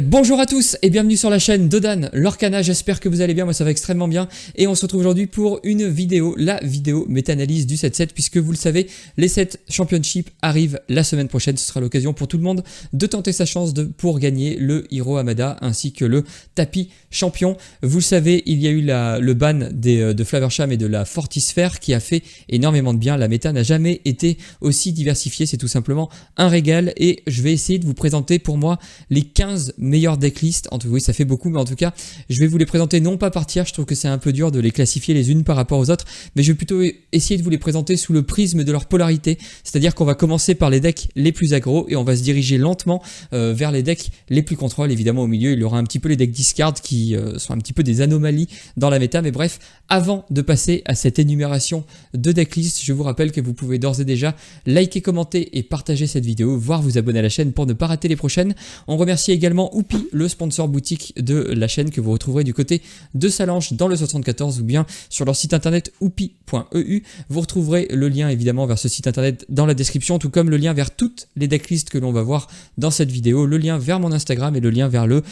Bonjour à tous et bienvenue sur la chaîne de Dan Lorcana, j'espère que vous allez bien, moi ça va extrêmement bien et on se retrouve aujourd'hui pour une vidéo, la vidéo méta-analyse du 7-7 puisque vous le savez, les 7 championships arrivent la semaine prochaine, ce sera l'occasion pour tout le monde de tenter sa chance pour gagner le Hiro Hamada ainsi que le tapis champion. Vous le savez, il y a eu le ban de Flaversham et de la Fortisphère qui a fait énormément de bien, la méta n'a jamais été aussi diversifiée, c'est tout simplement un régal et je vais essayer de vous présenter pour moi les 15 meilleurs decklists, oui ça fait beaucoup mais en tout cas je vais vous les présenter non pas par tiers, je trouve que c'est un peu dur de les classifier les unes par rapport aux autres, mais je vais plutôt essayer de vous les présenter sous le prisme de leur polarité, c'est à dire qu'on va commencer par les decks les plus aggro et on va se diriger lentement vers les decks les plus contrôle. Évidemment au milieu il y aura un petit peu les decks discard qui sont un petit peu des anomalies dans la méta, mais bref, avant de passer à cette énumération de decklists, je vous rappelle que vous pouvez d'ores et déjà liker, commenter et partager cette vidéo, voire vous abonner à la chaîne pour ne pas rater les prochaines. On remercie également Oupi, le sponsor boutique de la chaîne que vous retrouverez du côté de Salanches dans le 74 ou bien sur leur site internet oupi.eu. Vous retrouverez le lien évidemment vers ce site internet dans la description, tout comme le lien vers toutes les decklists que l'on va voir dans cette vidéo, le lien vers mon Instagram et le lien vers le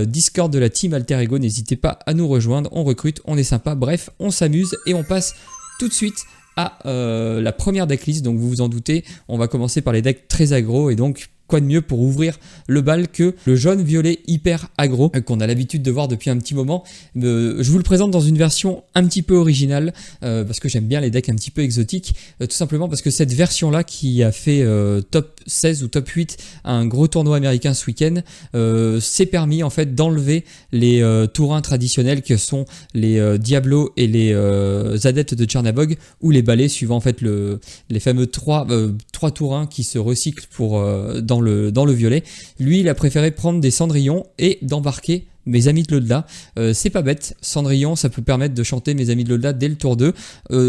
Discord de la team Alter Ego. N'hésitez pas à nous rejoindre, on recrute, on est sympa, bref, on s'amuse et on passe tout de suite à la première decklist. Donc vous vous en doutez, on va commencer par les decks très aggro et donc quoi de mieux pour ouvrir le bal que le jaune-violet hyper aggro qu'on a l'habitude de voir depuis un petit moment. Je vous le présente dans une version un petit peu originale parce que j'aime bien les decks un petit peu exotiques, tout simplement parce que cette version-là qui a fait top 16 ou top 8 à un gros tournoi américain ce week-end s'est permis en fait d'enlever les tourins traditionnels que sont les Diablo et les adeptes de Chernabog ou les balais suivant en fait les fameux 3 tourins qui se recyclent pour dans le violet. Lui il a préféré prendre des Cendrillon et d'embarquer Mes Amis de l'Au-delà. C'est pas bête, Cendrillon ça peut permettre de chanter Mes Amis de l'Au-delà dès le tour 2,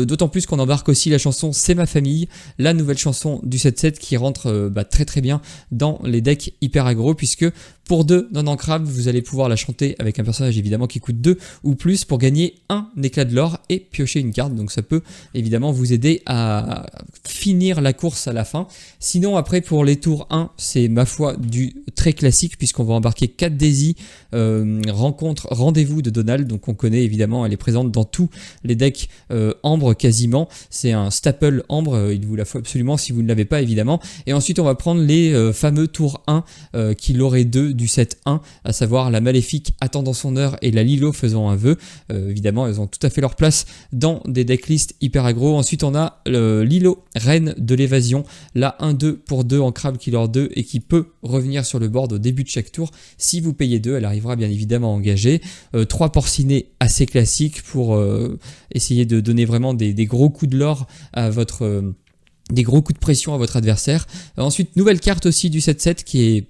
d'autant plus qu'on embarque aussi la chanson C'est ma famille, la nouvelle chanson du 7-7 qui rentre très très bien dans les decks hyper aggro puisque pour 2 non ancrables vous allez pouvoir la chanter avec un personnage évidemment qui coûte 2 ou plus pour gagner un éclat de l'or et piocher une carte, donc ça peut évidemment vous aider à finir la course à la fin. Sinon après pour les tours 1 c'est ma foi du très classique puisqu'on va embarquer 4 Daisy, rencontre rendez-vous de Donald, donc on connaît évidemment, elle est présente dans tous les decks Ambre quasiment, c'est un staple Ambre, il vous la faut absolument si vous ne l'avez pas évidemment. Et ensuite on va prendre les fameux tours 1 qui l'auraient 2 du set 1, à savoir la Maléfique attendant son heure et la Lilo faisant un vœu. Évidemment elles ont tout à fait leur place dans des decklists hyper aggro. Ensuite on a Lilo, reine de l'évasion, la 1-2 pour 2 en crabe qui leur 2 et qui peut revenir sur le board au début de chaque tour. Si vous payez 2, elle arrivera bien évidemment engagée. 3 porcinés assez classiques pour essayer de donner vraiment des gros coups de l'or à votre des gros coups de pression à votre adversaire. Ensuite nouvelle carte aussi du 7-7 qui est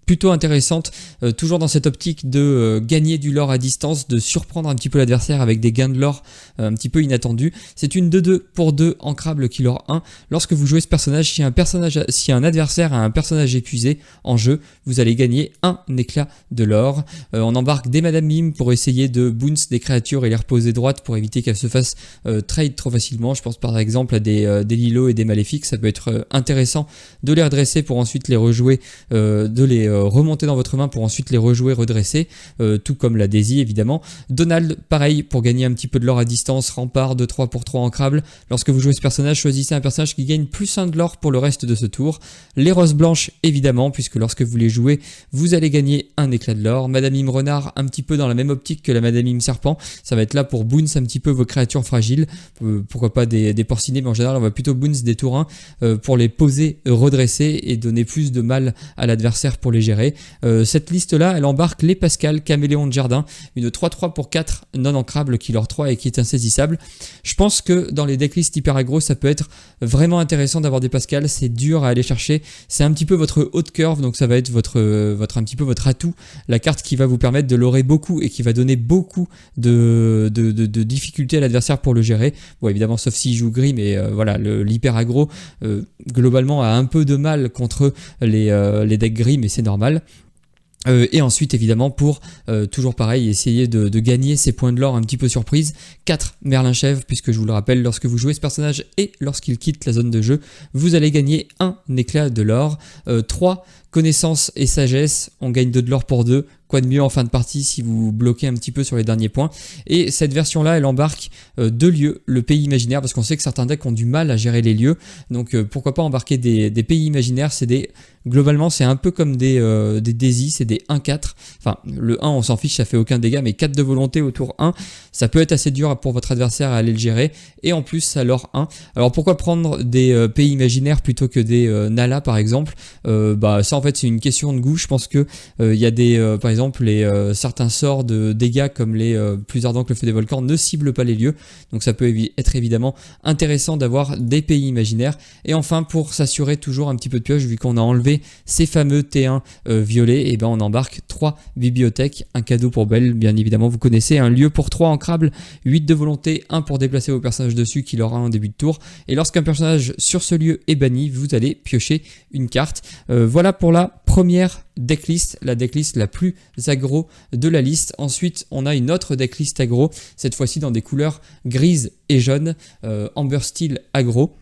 plutôt intéressante, toujours dans cette optique de gagner du lore à distance, de surprendre un petit peu l'adversaire avec des gains de lore un petit peu inattendus. C'est une 2-2 pour 2 ancrable qui lore 1. Lorsque vous jouez ce personnage, si un adversaire a un personnage épuisé en jeu, vous allez gagner un éclat de lore. On embarque des Madame Mime pour essayer de bounce des créatures et les reposer droite pour éviter qu'elles se fassent trade trop facilement. Je pense par exemple à des Lilo et des Maléfiques, ça peut être intéressant de les redresser pour ensuite les rejouer, de les remonter dans votre main pour ensuite les rejouer redresser, tout comme la Daisy évidemment. Donald pareil pour gagner un petit peu de l'or à distance, rempart de 3 pour 3 ancrable. Lorsque vous jouez ce personnage, choisissez un personnage qui gagne plus 1 de l'or pour le reste de ce tour. Les roses blanches évidemment puisque lorsque vous les jouez vous allez gagner un éclat de l'or. Madame Mime renard un petit peu dans la même optique que la Madame Mime serpent, ça va être là pour bounce un petit peu vos créatures fragiles, pourquoi pas des porcinés, mais en général on va plutôt bounce des tours 1 pour les poser redresser et donner plus de mal à l'adversaire pour les gérer. Cette liste là elle embarque les Pascal, Caméléon de Jardin, une 3-3 pour 4 non ancrable qui leur 3 et qui est insaisissable. Je pense que dans les decklists hyper aggro ça peut être vraiment intéressant d'avoir des Pascal, c'est dur à aller chercher, c'est un petit peu votre haute curve, donc ça va être un petit peu votre atout, la carte qui va vous permettre de lorer beaucoup et qui va donner beaucoup de difficultés à l'adversaire pour le gérer. Bon évidemment sauf s'il joue gris, mais voilà, l'hyper aggro globalement a un peu de mal contre les decks gris, mais c'est normal. Et ensuite évidemment pour toujours pareil essayer de gagner ces points de l'or un petit peu surprise, 4 Merlin Chèvre, puisque je vous le rappelle, lorsque vous jouez ce personnage et lorsqu'il quitte la zone de jeu, vous allez gagner un éclat de l'or. 3 connaissance et sagesse, on gagne 2 de l'or pour 2. Quoi de mieux en fin de partie si vous bloquez un petit peu sur les derniers points. Et cette version-là, elle embarque 2 lieux, le pays imaginaire, parce qu'on sait que certains decks ont du mal à gérer les lieux. Donc pourquoi pas embarquer des pays imaginaires. Globalement, c'est un peu comme des Daisy, c'est des 1-4. Enfin, le 1, on s'en fiche, ça fait aucun dégât, mais 4 de volonté au tour 1, ça peut être assez dur pour votre adversaire à aller le gérer. Et en plus, ça leur 1. Alors pourquoi prendre des pays imaginaires plutôt que des Nala, par exemple? Ça, en fait, c'est une question de goût. Je pense que il y a par exemple, certains sorts de dégâts comme les plus ardents que le feu des volcans ne ciblent pas les lieux. Donc ça peut être évidemment intéressant d'avoir des pays imaginaires. Et enfin, pour s'assurer toujours un petit peu de pioche, vu qu'on a enlevé ces fameux T1 violets, et on embarque 3 bibliothèques, un cadeau pour Belle, bien évidemment, vous connaissez, un lieu pour 3 ancrables, 8 de volonté, 1 pour déplacer vos personnages dessus qu'il aura en début de tour. Et lorsqu'un personnage sur ce lieu est banni, vous allez piocher une carte. Voilà pour la première decklist, la decklist la plus aggro de la liste. Ensuite, on a une autre decklist aggro, cette fois-ci dans des couleurs grises et jaunes, Amber Steel aggro.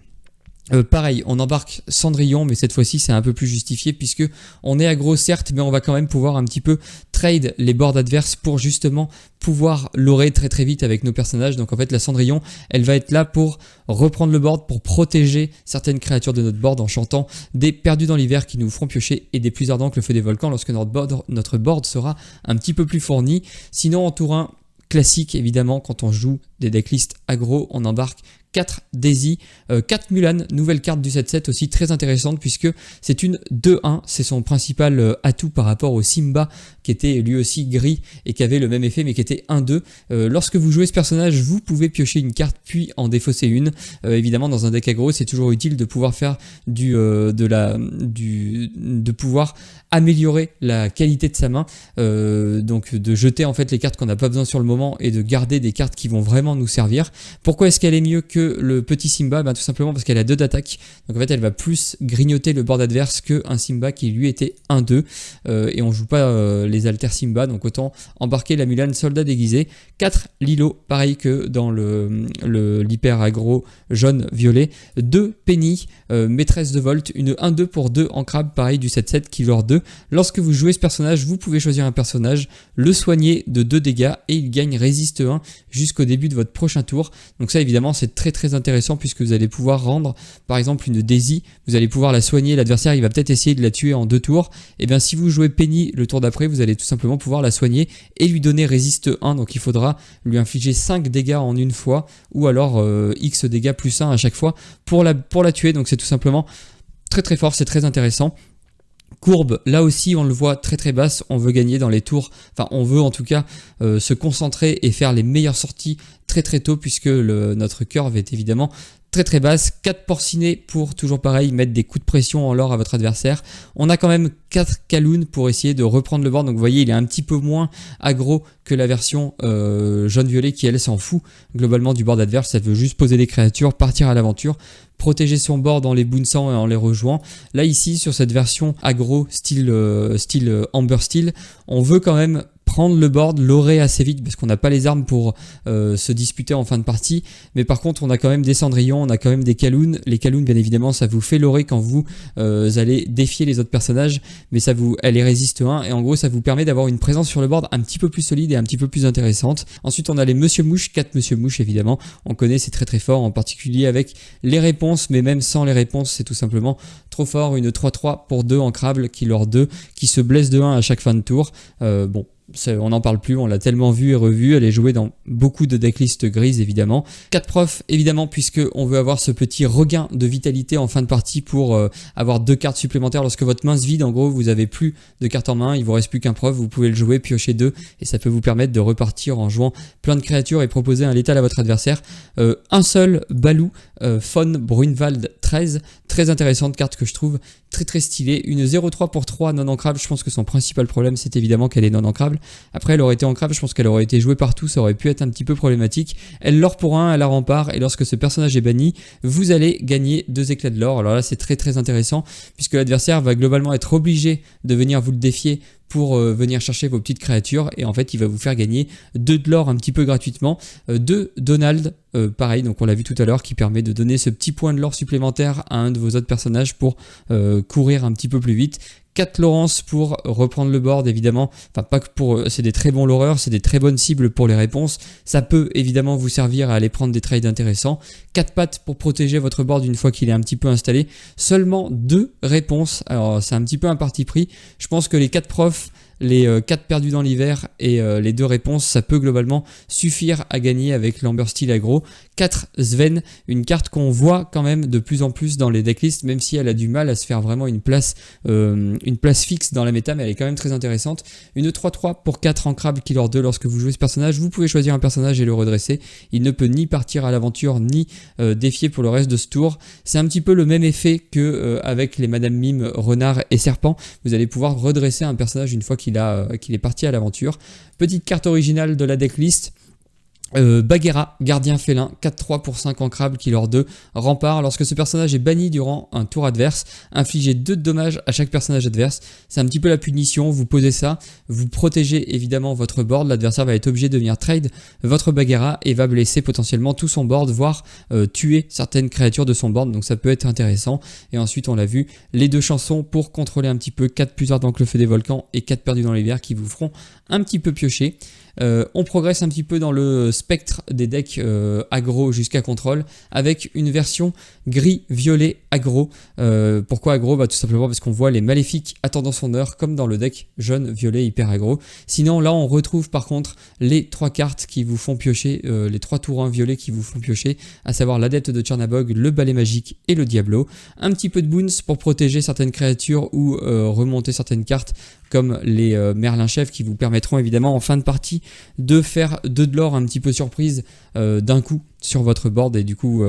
Pareil, on embarque Cendrillon, mais cette fois-ci c'est un peu plus justifié puisque on est aggro certes, mais on va quand même pouvoir un petit peu trade les boards adverses pour justement pouvoir l'aurer très très vite avec nos personnages. Donc en fait la Cendrillon, elle va être là pour reprendre le board, pour protéger certaines créatures de notre board en chantant des perdus dans l'hiver qui nous feront piocher et des plus ardents que le feu des volcans lorsque notre board sera un petit peu plus fourni. Sinon en tour 1, classique évidemment, quand on joue des decklists aggro, on embarque 4 Daisy, 4 Mulan, nouvelle carte du 7-7 aussi très intéressante puisque c'est une 2-1, c'est son principal atout par rapport au Simba qui était lui aussi gris et qui avait le même effet mais qui était 1-2. Lorsque vous jouez ce personnage, vous pouvez piocher une carte puis en défausser une. Évidemment dans un deck aggro, c'est toujours utile de pouvoir faire de pouvoir améliorer la qualité de sa main, donc de jeter en fait les cartes qu'on n'a pas besoin sur le moment et de garder des cartes qui vont vraiment nous servir. Pourquoi est-ce qu'elle est mieux que le petit Simba? Tout simplement parce qu'elle a 2 d'attaque, donc en fait elle va plus grignoter le board adverse qu'un Simba qui lui était 1-2, et on joue pas les alter Simba, donc autant embarquer la Mulan soldat déguisé. 4 Lilo, pareil que dans l'hyper aggro jaune violet. 2 Penny, maîtresse de Volt, une 1-2 pour 2 en crabe, pareil du 7-7 qui leur 2. Lorsque vous jouez ce personnage, vous pouvez choisir un personnage, le soigner de 2 dégâts et il gagne résiste 1 jusqu'au début de votre prochain tour. Donc ça évidemment c'est très très intéressant puisque vous allez pouvoir rendre par exemple une Daisy, vous allez pouvoir la soigner, l'adversaire il va peut-être essayer de la tuer en 2 tours, et bien si vous jouez Penny le tour d'après, vous allez tout simplement pouvoir la soigner et lui donner résiste 1, donc il faudra lui infliger 5 dégâts en une fois ou alors X dégâts plus 1 à chaque fois pour la tuer, donc c'est tout simplement très très fort, c'est très intéressant. Courbe, là aussi on le voit très très basse, on veut gagner dans les tours, enfin on veut en tout cas se concentrer et faire les meilleures sorties très très tôt puisque notre curve est évidemment très très basse. 4 porcinés pour toujours pareil mettre des coups de pression en l'or à votre adversaire. On a quand même 4 Kaloun pour essayer de reprendre le board, donc vous voyez il est un petit peu moins aggro que la version jaune-violet qui elle s'en fout globalement du board adverse, elle veut juste poser des créatures, partir à l'aventure, protéger son board en les bounçant et en les rejouant. Là ici sur cette version aggro style Amber Steel, on veut quand même prendre le board, l'aurer assez vite parce qu'on n'a pas les armes pour se disputer en fin de partie, mais par contre on a quand même des Cendrillons, on a quand même des Kaloun. Les Kaloun bien évidemment ça vous fait l'aurer quand vous allez défier les autres personnages, mais elle les résiste 1 et en gros ça vous permet d'avoir une présence sur le board un petit peu plus solide et un petit peu plus intéressante. Ensuite on a les Monsieur Mouche, 4 Monsieur Mouche évidemment, on connaît, c'est très très fort, en particulier avec les réponses, mais même sans les réponses c'est tout simplement trop fort. Une 3-3 pour 2 ancrables qui leur 2, qui se blesse de 1 à chaque fin de tour. Bon, on n'en parle plus, on l'a tellement vu et revu, elle est jouée dans beaucoup de decklists grises évidemment. 4 profs évidemment puisque on veut avoir ce petit regain de vitalité en fin de partie pour avoir 2 cartes supplémentaires lorsque votre main se vide. En gros vous avez plus de cartes en main, il vous reste plus qu'un prof, vous pouvez le jouer, piocher 2 et ça peut vous permettre de repartir en jouant plein de créatures et proposer un létal à votre adversaire. Un seul Balou, Von Brunwald 13, très intéressante carte que je trouve très très stylée. Une 0-3 pour 3 non ancrable, je pense que son principal problème c'est évidemment qu'elle est non ancrable. Après elle aurait été ancrable, je pense qu'elle aurait été jouée partout, ça aurait pu être un petit peu problématique. Elle l'or pour 1, elle la rempart et lorsque ce personnage est banni, vous allez gagner 2 éclats de l'or. Alors là c'est très très intéressant puisque l'adversaire va globalement être obligé de venir vous le défier pour venir chercher vos petites créatures et en fait il va vous faire gagner 2 de l'or un petit peu gratuitement. 2 Donald, pareil, donc on l'a vu tout à l'heure, qui permet de donner ce petit point de l'or supplémentaire à un de vos autres personnages pour courir un petit peu plus vite. 4 Laurence pour reprendre le board évidemment, enfin pas que pour, c'est des très bons loreurs, c'est des très bonnes cibles pour les réponses, ça peut évidemment vous servir à aller prendre des trades intéressants. 4 pattes pour protéger votre board une fois qu'il est un petit peu installé, seulement 2 réponses, alors c'est un petit peu un parti pris, je pense que les 4 profs, les 4 perdus dans l'hiver et les 2 réponses, ça peut globalement suffire à gagner avec l'Amber Steel aggro. 4 Sven, une carte qu'on voit quand même de plus en plus dans les decklists, même si elle a du mal à se faire vraiment une place fixe dans la méta, mais elle est quand même très intéressante. Une 3-3 pour 4 ancrables Killer 2 lorsque vous jouez ce personnage, vous pouvez choisir un personnage et le redresser. Il ne peut ni partir à l'aventure, ni défier pour le reste de ce tour. C'est un petit peu le même effet que avec les Madame Mime, Renard et Serpent. Vous allez pouvoir redresser un personnage une fois qu'il est parti à l'aventure. Petite carte originale de la decklist. Bagheera, gardien félin, 4-3 pour 5 ancrables, Killer 2, rempart. Lorsque ce personnage est banni durant un tour adverse, infligez 2 de dommages à chaque personnage adverse. C'est un petit peu la punition, vous posez ça, vous protégez évidemment votre board, l'adversaire va être obligé de venir trade votre Bagheera et va blesser potentiellement tout son board, voire tuer certaines créatures de son board, donc ça peut être intéressant. Et ensuite on l'a vu, les 2 chansons pour contrôler un petit peu 4 plus ardents que le feu des volcans et 4 perdus dans l'hiver qui vous feront un petit peu piocher. On progresse un petit peu dans le spectre des decks aggro jusqu'à contrôle avec une version gris-violet aggro. Pourquoi aggro? Tout simplement parce qu'on voit les maléfiques attendant son heure comme dans le deck jaune-violet hyper aggro. Sinon là on retrouve par contre les 3 cartes qui vous font piocher, les 3 tours 1 violets qui vous font piocher, à savoir l'adepte de Chernabog, le balai magique et le Diablo. Un petit peu de boons pour protéger certaines créatures ou remonter certaines cartes comme les Merlin Chef qui vous permettront évidemment en fin de partie de faire 2 de l'or un petit peu surprise d'un coup sur votre board et du coup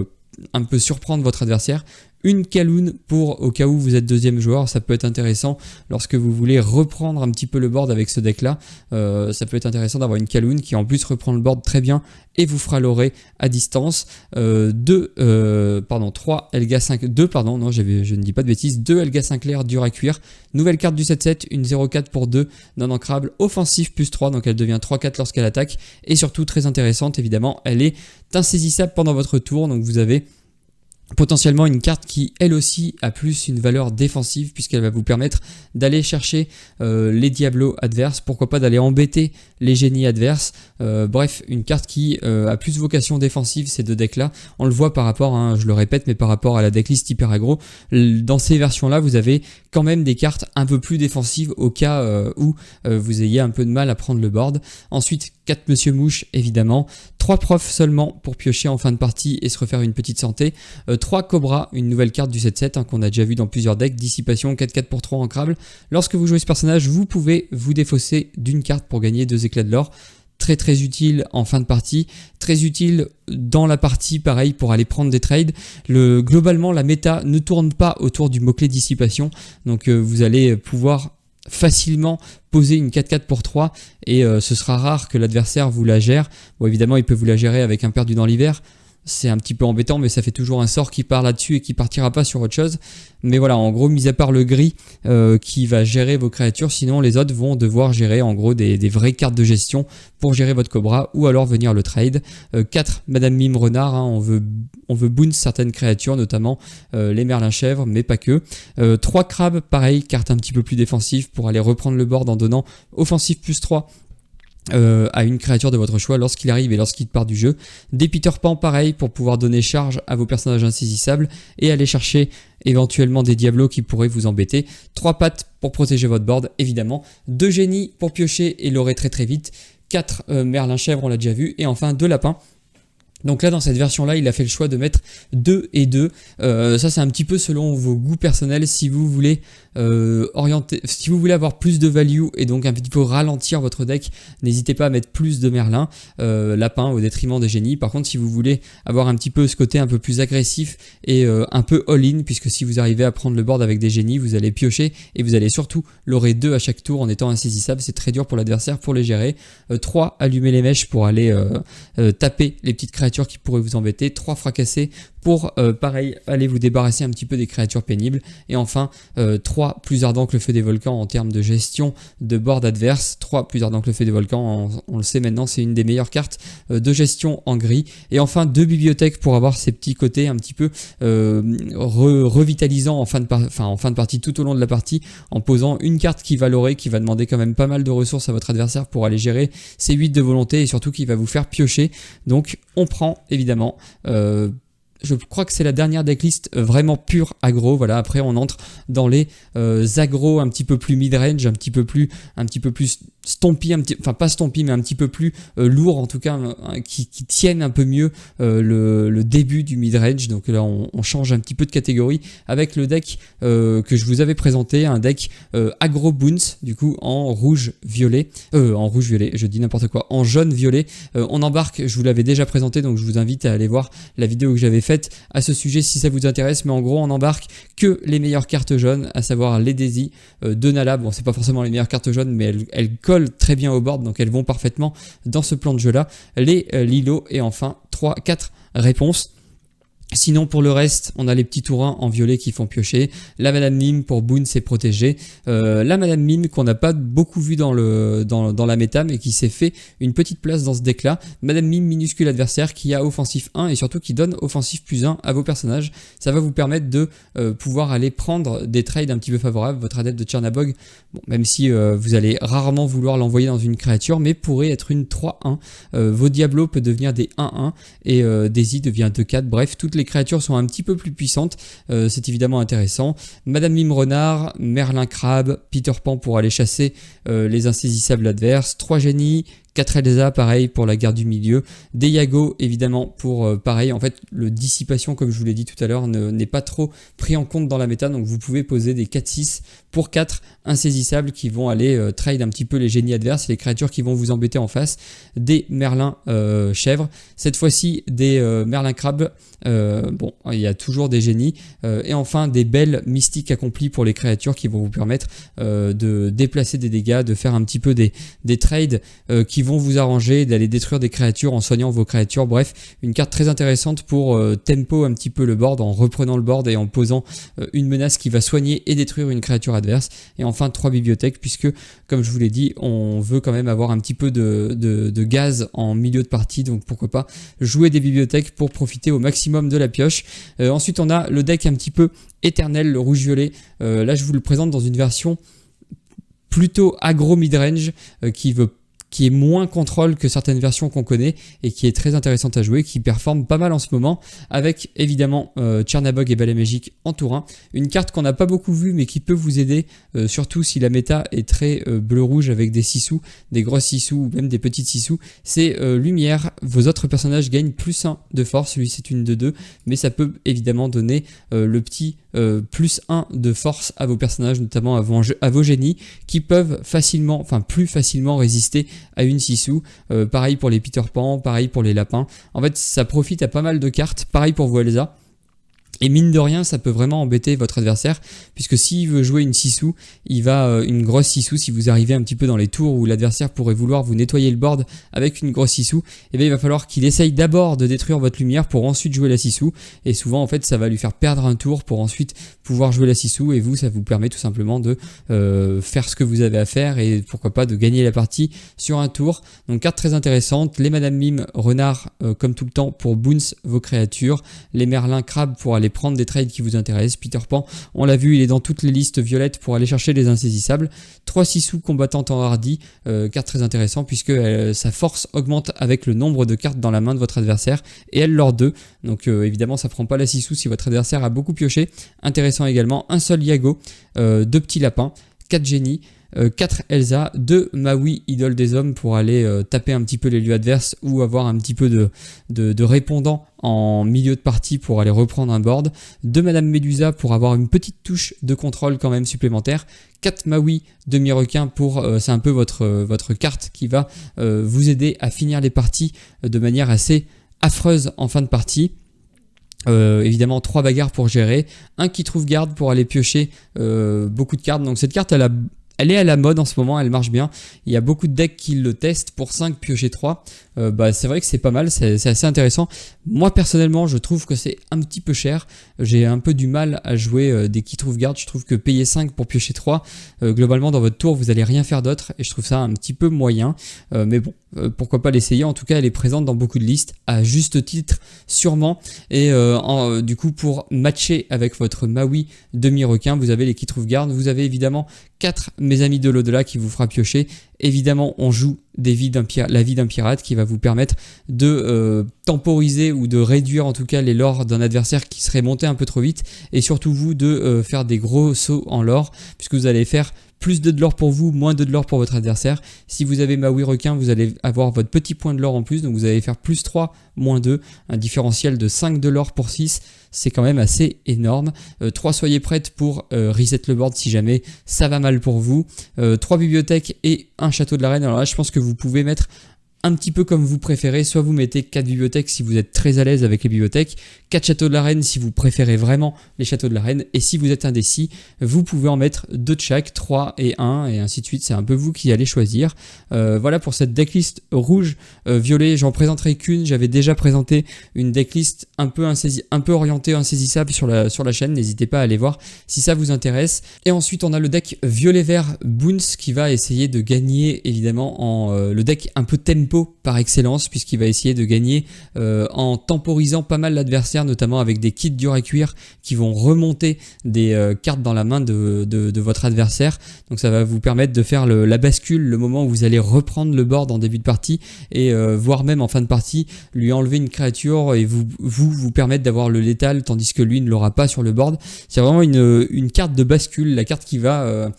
un peu surprendre votre adversaire. Une Kaloun pour au cas où vous êtes deuxième joueur, ça peut être intéressant lorsque vous voulez reprendre un petit peu le board avec ce deck là, ça peut être intéressant d'avoir une Kaloun qui en plus reprend le board très bien et vous fera l'oré à distance. 3 Elga 5, 2 pardon, non je ne dis pas de bêtises, 2 Elga Sinclair dur à cuire, nouvelle carte du 7-7, une 0-4 pour 2 non ancrable, offensif plus 3, donc elle devient 3-4 lorsqu'elle attaque, et surtout très intéressante évidemment, elle est insaisissable pendant votre tour, donc vous avez potentiellement une carte qui elle aussi a plus une valeur défensive puisqu'elle va vous permettre d'aller chercher les diablos adverses, pourquoi pas d'aller embêter les génies adverses, bref une carte qui a plus vocation défensive ces 2 decks là, on le voit par rapport, je le répète, mais par rapport à la decklist hyper aggro, dans ces versions là vous avez quand même des cartes un peu plus défensives au cas où vous ayez un peu de mal à prendre le board. Ensuite 4 Monsieur Mouche évidemment, 3 profs seulement pour piocher en fin de partie et se refaire une petite santé, 3 Cobra, une nouvelle carte du 7-7 qu'on a déjà vu dans plusieurs decks, dissipation 4-4 pour 3 ancrable. Lorsque vous jouez ce personnage, vous pouvez vous défausser d'une carte pour gagner 2 éclats de l'or. Très très utile en fin de partie, très utile dans la partie pareil pour aller prendre des trades. Globalement la méta ne tourne pas autour du mot-clé dissipation, donc vous allez pouvoir facilement poser une 4-4 pour 3 et ce sera rare que l'adversaire vous la gère. Bon évidemment il peut vous la gérer avec un perdu dans l'hiver, c'est un petit peu embêtant mais ça fait toujours un sort qui part là-dessus et qui partira pas sur autre chose. Mais voilà, en gros mis à part le gris qui va gérer vos créatures, sinon les autres vont devoir gérer en gros des vraies cartes de gestion pour gérer votre Cobra ou alors venir le trade. 4 Madame Mime Renard, on veut bounce certaines créatures, notamment les Merlin Chèvres, mais pas que. 3 Crabes, pareil, carte un petit peu plus défensive pour aller reprendre le board en donnant offensif plus 3 à une créature de votre choix lorsqu'il arrive et lorsqu'il part du jeu. Des Peter Pan pareil pour pouvoir donner charge à vos personnages insaisissables et aller chercher éventuellement des diablos qui pourraient vous embêter. 3 pattes pour protéger votre board évidemment, 2 génies pour piocher et l'aurer très très vite, 4 Merlin Chèvre on l'a déjà vu, et enfin 2 lapins. Donc là dans cette version là il a fait le choix de mettre 2 et 2, ça c'est un petit peu selon vos goûts personnels. Si vous voulez si vous voulez avoir plus de value et donc un petit peu ralentir votre deck, n'hésitez pas à mettre plus de Merlin, lapin au détriment des génies. Par contre si vous voulez avoir un petit peu ce côté un peu plus agressif et un peu all-in, puisque si vous arrivez à prendre le board avec des génies vous allez piocher et vous allez surtout l'aurer 2 à chaque tour en étant insaisissable, c'est très dur pour l'adversaire pour les gérer. 3 allumer les mèches pour aller taper les petites créatures créatures qui pourraient vous embêter, 3 fracassés pour pareil aller vous débarrasser un petit peu des créatures pénibles, et enfin 3 plus ardents que le feu des volcans en termes de gestion de board adverse. 3 plus ardents que le feu des volcans, on le sait maintenant, c'est une des meilleures cartes de gestion en gris. Et enfin 2 bibliothèques pour avoir ces petits côtés un petit peu revitalisants en fin de partie, tout au long de la partie, en posant une carte qui va l'aurer, qui va demander quand même pas mal de ressources à votre adversaire pour aller gérer ses 8 de volonté, et surtout qui va vous faire piocher. Donc on prend évidemment je crois que c'est la dernière decklist vraiment pure aggro. Voilà, après on entre dans les aggro un petit peu plus mid-range, un petit peu plus stompy, enfin pas stompy mais un petit peu plus lourd en tout cas, qui tiennent un peu mieux le début du mid-range. Donc là on change un petit peu de catégorie avec le deck que je vous avais présenté, un deck aggro bounce, du coup en rouge-violet, je dis n'importe quoi, en jaune-violet. On embarque, je vous l'avais déjà présenté, donc je vous invite à aller voir la vidéo que j'avais faite à ce sujet si ça vous intéresse, mais en gros on embarque que les meilleures cartes jaunes, à savoir les Daisy de Nala. Bon, c'est pas forcément les meilleures cartes jaunes, mais elles collent très bien au board, donc elles vont parfaitement dans ce plan de jeu là. Les Lilo, et enfin 4 réponses. Sinon pour le reste, on a les petits tourins en violet qui font piocher, la Madame Mime pour Boon, c'est protégé, la Madame Mime qu'on n'a pas beaucoup vu dans la méta, mais qui s'est fait une petite place dans ce deck là. Madame Mime minuscule adversaire qui a offensif 1 et surtout qui donne offensif plus 1 à vos personnages. Ça va vous permettre de pouvoir aller prendre des trades un petit peu favorables. Votre adepte de Chernabog, bon, même si vous allez rarement vouloir l'envoyer dans une créature, mais pourrait être une 3-1. Vos Diablos peut devenir des 1-1 et Daisy devient 2-4. Bref, toutes les créatures sont un petit peu plus puissantes, c'est évidemment intéressant. Madame Mime Renard, Merlin Crabe, Peter Pan pour aller chasser les insaisissables adverses, 3 génies, 4 Elsa, pareil pour la garde du milieu, des Yago évidemment pour pareil, en fait le dissipation comme je vous l'ai dit tout à l'heure n'est pas trop pris en compte dans la méta, donc vous pouvez poser des 4-6 pour 4 insaisissables qui vont aller trade un petit peu les génies adverses, les créatures qui vont vous embêter en face, des Merlin chèvres, cette fois-ci des Merlin crabes, bon il y a toujours des génies, et enfin des belles mystiques accomplies pour les créatures qui vont vous permettre de déplacer des dégâts, de faire un petit peu des trades qui vont vous arranger, d'aller détruire des créatures en soignant vos créatures. Bref, une carte très intéressante pour tempo un petit peu le board en reprenant le board et en posant une menace qui va soigner et détruire une créature adverse. Et enfin 3 bibliothèques, puisque comme je vous l'ai dit, on veut quand même avoir un petit peu de gaz en milieu de partie, donc pourquoi pas jouer des bibliothèques pour profiter au maximum de la pioche. Ensuite on a le deck un petit peu éternel, le rouge-violet. Là je vous le présente dans une version plutôt aggro mid-range qui est moins contrôle que certaines versions qu'on connaît et qui est très intéressante à jouer, qui performe pas mal en ce moment, avec évidemment Chernabog et Balai Magique en tour 1. Une carte qu'on n'a pas beaucoup vue mais qui peut vous aider, surtout si la méta est très bleu-rouge avec des 6 des grosses 6 ou même des petites 6 c'est Lumière. Vos autres personnages gagnent plus 1 de force, lui c'est une de 2, mais ça peut évidemment donner le petit plus 1 de force à vos personnages, notamment à vos génies, qui peuvent facilement, enfin plus facilement résister à une 6 pareil pour les Peter Pan, pareil pour les lapins. En fait ça profite à pas mal de cartes, pareil pour vos Elsa. Et mine de rien, ça peut vraiment embêter votre adversaire, puisque s'il veut jouer une 6 il va une grosse 6 si vous arrivez un petit peu dans les tours où l'adversaire pourrait vouloir vous nettoyer le board avec une grosse 6 et bien il va falloir qu'il essaye d'abord de détruire votre lumière pour ensuite jouer la 6 et souvent en fait ça va lui faire perdre un tour pour ensuite pouvoir jouer la 6 et vous ça vous permet tout simplement de faire ce que vous avez à faire et pourquoi pas de gagner la partie sur un tour. Donc carte très intéressante, les Madame Mime Renard comme tout le temps pour bounce vos créatures, les Merlin Crabes pour aller prendre des trades qui vous intéressent, Peter Pan on l'a vu il est dans toutes les listes violettes pour aller chercher les insaisissables, 3 6 combattantes en hardy, carte très intéressante puisque sa force augmente avec le nombre de cartes dans la main de votre adversaire et elle leur 2, donc évidemment ça prend pas la 6 si votre adversaire a beaucoup pioché. Intéressant également, un seul Yago, 2 petits lapins, 4 génies, 4 Elsa, 2 Maui, idole des hommes pour aller taper un petit peu les lieux adverses ou avoir un petit peu de répondant en milieu de partie pour aller reprendre un board, 2 Madame Médusa pour avoir une petite touche de contrôle quand même supplémentaire, 4 Maui demi-requin pour, c'est un peu votre carte qui va vous aider à finir les parties de manière assez affreuse en fin de partie. Évidemment 3 bagarres pour gérer, un qui trouve garde pour aller piocher beaucoup de cartes, donc cette carte elle a elle est à la mode en ce moment, elle marche bien. Il y a beaucoup de decks qui le testent pour 5 piocher 3. C'est vrai que c'est pas mal, c'est assez intéressant. Moi personnellement, je trouve que c'est un petit peu cher. J'ai un peu du mal à jouer des qui trouvent garde. Je trouve que payer 5 pour piocher 3, globalement dans votre tour, vous allez rien faire d'autre. Et je trouve ça un petit peu moyen. Mais bon, pourquoi pas l'essayer. En tout cas, elle est présente dans beaucoup de listes, à juste titre sûrement. Et du coup, pour matcher avec votre Maui demi-requin, vous avez les qui trouvent garde. Vous avez évidemment 4 mes amis de l'au-delà qui vous fera piocher. Évidemment, on joue la vie d'un pirate qui va vous permettre de temporiser ou de réduire en tout cas les lores d'un adversaire qui serait monté un peu trop vite, et surtout vous de faire des gros sauts en lore, puisque vous allez faire plus de lore pour vous, moins de lore pour votre adversaire. Si vous avez Maui requin, vous allez avoir votre petit point de lore en plus, donc vous allez faire plus 3, moins 2, un différentiel de 5 de lore pour 6, c'est quand même assez énorme. 3, soyez prêtes pour reset le board si jamais ça va mal pour vous. 3 bibliothèques et un château de la reine. Alors là, je pense que vous pouvez mettre un petit peu comme vous préférez, soit vous mettez 4 bibliothèques si vous êtes très à l'aise avec les bibliothèques, 4 châteaux de la reine si vous préférez vraiment les châteaux de la reine, et si vous êtes indécis, vous pouvez en mettre 2 de chaque, 3 et 1, et ainsi de suite, c'est un peu vous qui allez choisir. Voilà pour cette decklist rouge, violet, j'en présenterai qu'une, j'avais déjà présenté une decklist un peu orientée insaisissable sur la chaîne, n'hésitez pas à aller voir si ça vous intéresse. Et ensuite on a le deck violet-vert Boons qui va essayer de gagner évidemment le deck un peu tempo par excellence, puisqu'il va essayer de gagner en temporisant pas mal l'adversaire, notamment avec des kits durs à cuire qui vont remonter des cartes dans la main de votre adversaire. Donc ça va vous permettre de faire la bascule, le moment où vous allez reprendre le board en début de partie, et voire même en fin de partie lui enlever une créature et vous permettre d'avoir le létal, tandis que lui ne l'aura pas sur le board. C'est vraiment une carte de bascule, la carte qui va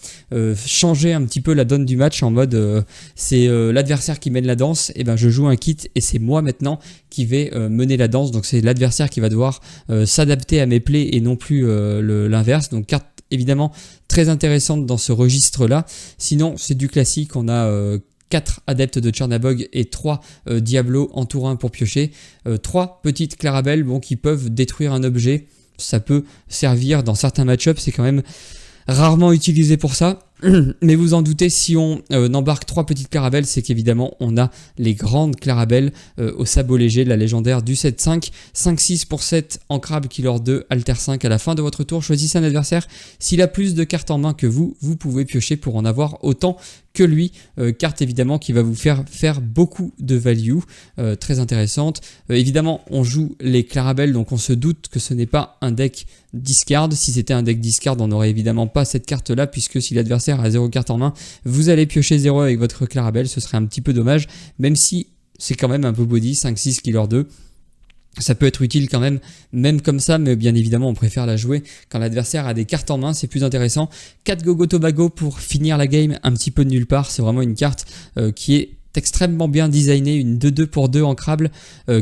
changer un petit peu la donne du match, en mode c'est l'adversaire qui mène la danse, et ben je joue un kit et c'est moi maintenant qui vais mener la danse. Donc c'est l'adversaire qui va devoir s'adapter à mes plays et non plus l'inverse. Donc carte évidemment très intéressante dans ce registre là. Sinon c'est du classique, on a 4 adeptes de Chernabog et 3 Diablo en tour 1 pour piocher. 3 petites Clarabelle qui peuvent détruire un objet. Ça peut servir dans certains match-ups, c'est quand même rarement utilisé pour ça. Mais vous en doutez, si on embarque 3 petites Clarabelles, c'est qu'évidemment on a les grandes Clarabelles au sabot léger, la légendaire du 7-5, 5-6 pour 7 en crabe, killer 2, alter 5 à la fin de votre tour. Choisissez un adversaire, s'il a plus de cartes en main que vous pouvez piocher pour en avoir autant que lui. Carte évidemment qui va vous faire beaucoup de value, très intéressante. Évidemment on joue les Clarabelles, donc on se doute que ce n'est pas un deck discard. Si c'était un deck discard, on n'aurait évidemment pas cette carte là, puisque si l'adversaire a 0 carte en main, vous allez piocher 0 avec votre Clarabelle, ce serait un petit peu dommage, même si c'est quand même un peu body, 5-6 killer 2. Ça peut être utile quand même comme ça, mais bien évidemment on préfère la jouer quand l'adversaire a des cartes en main, c'est plus intéressant. 4 Gogo Tobago pour finir la game un petit peu de nulle part, c'est vraiment une carte qui est extrêmement bien designée, une 2-2 pour 2 ancrable,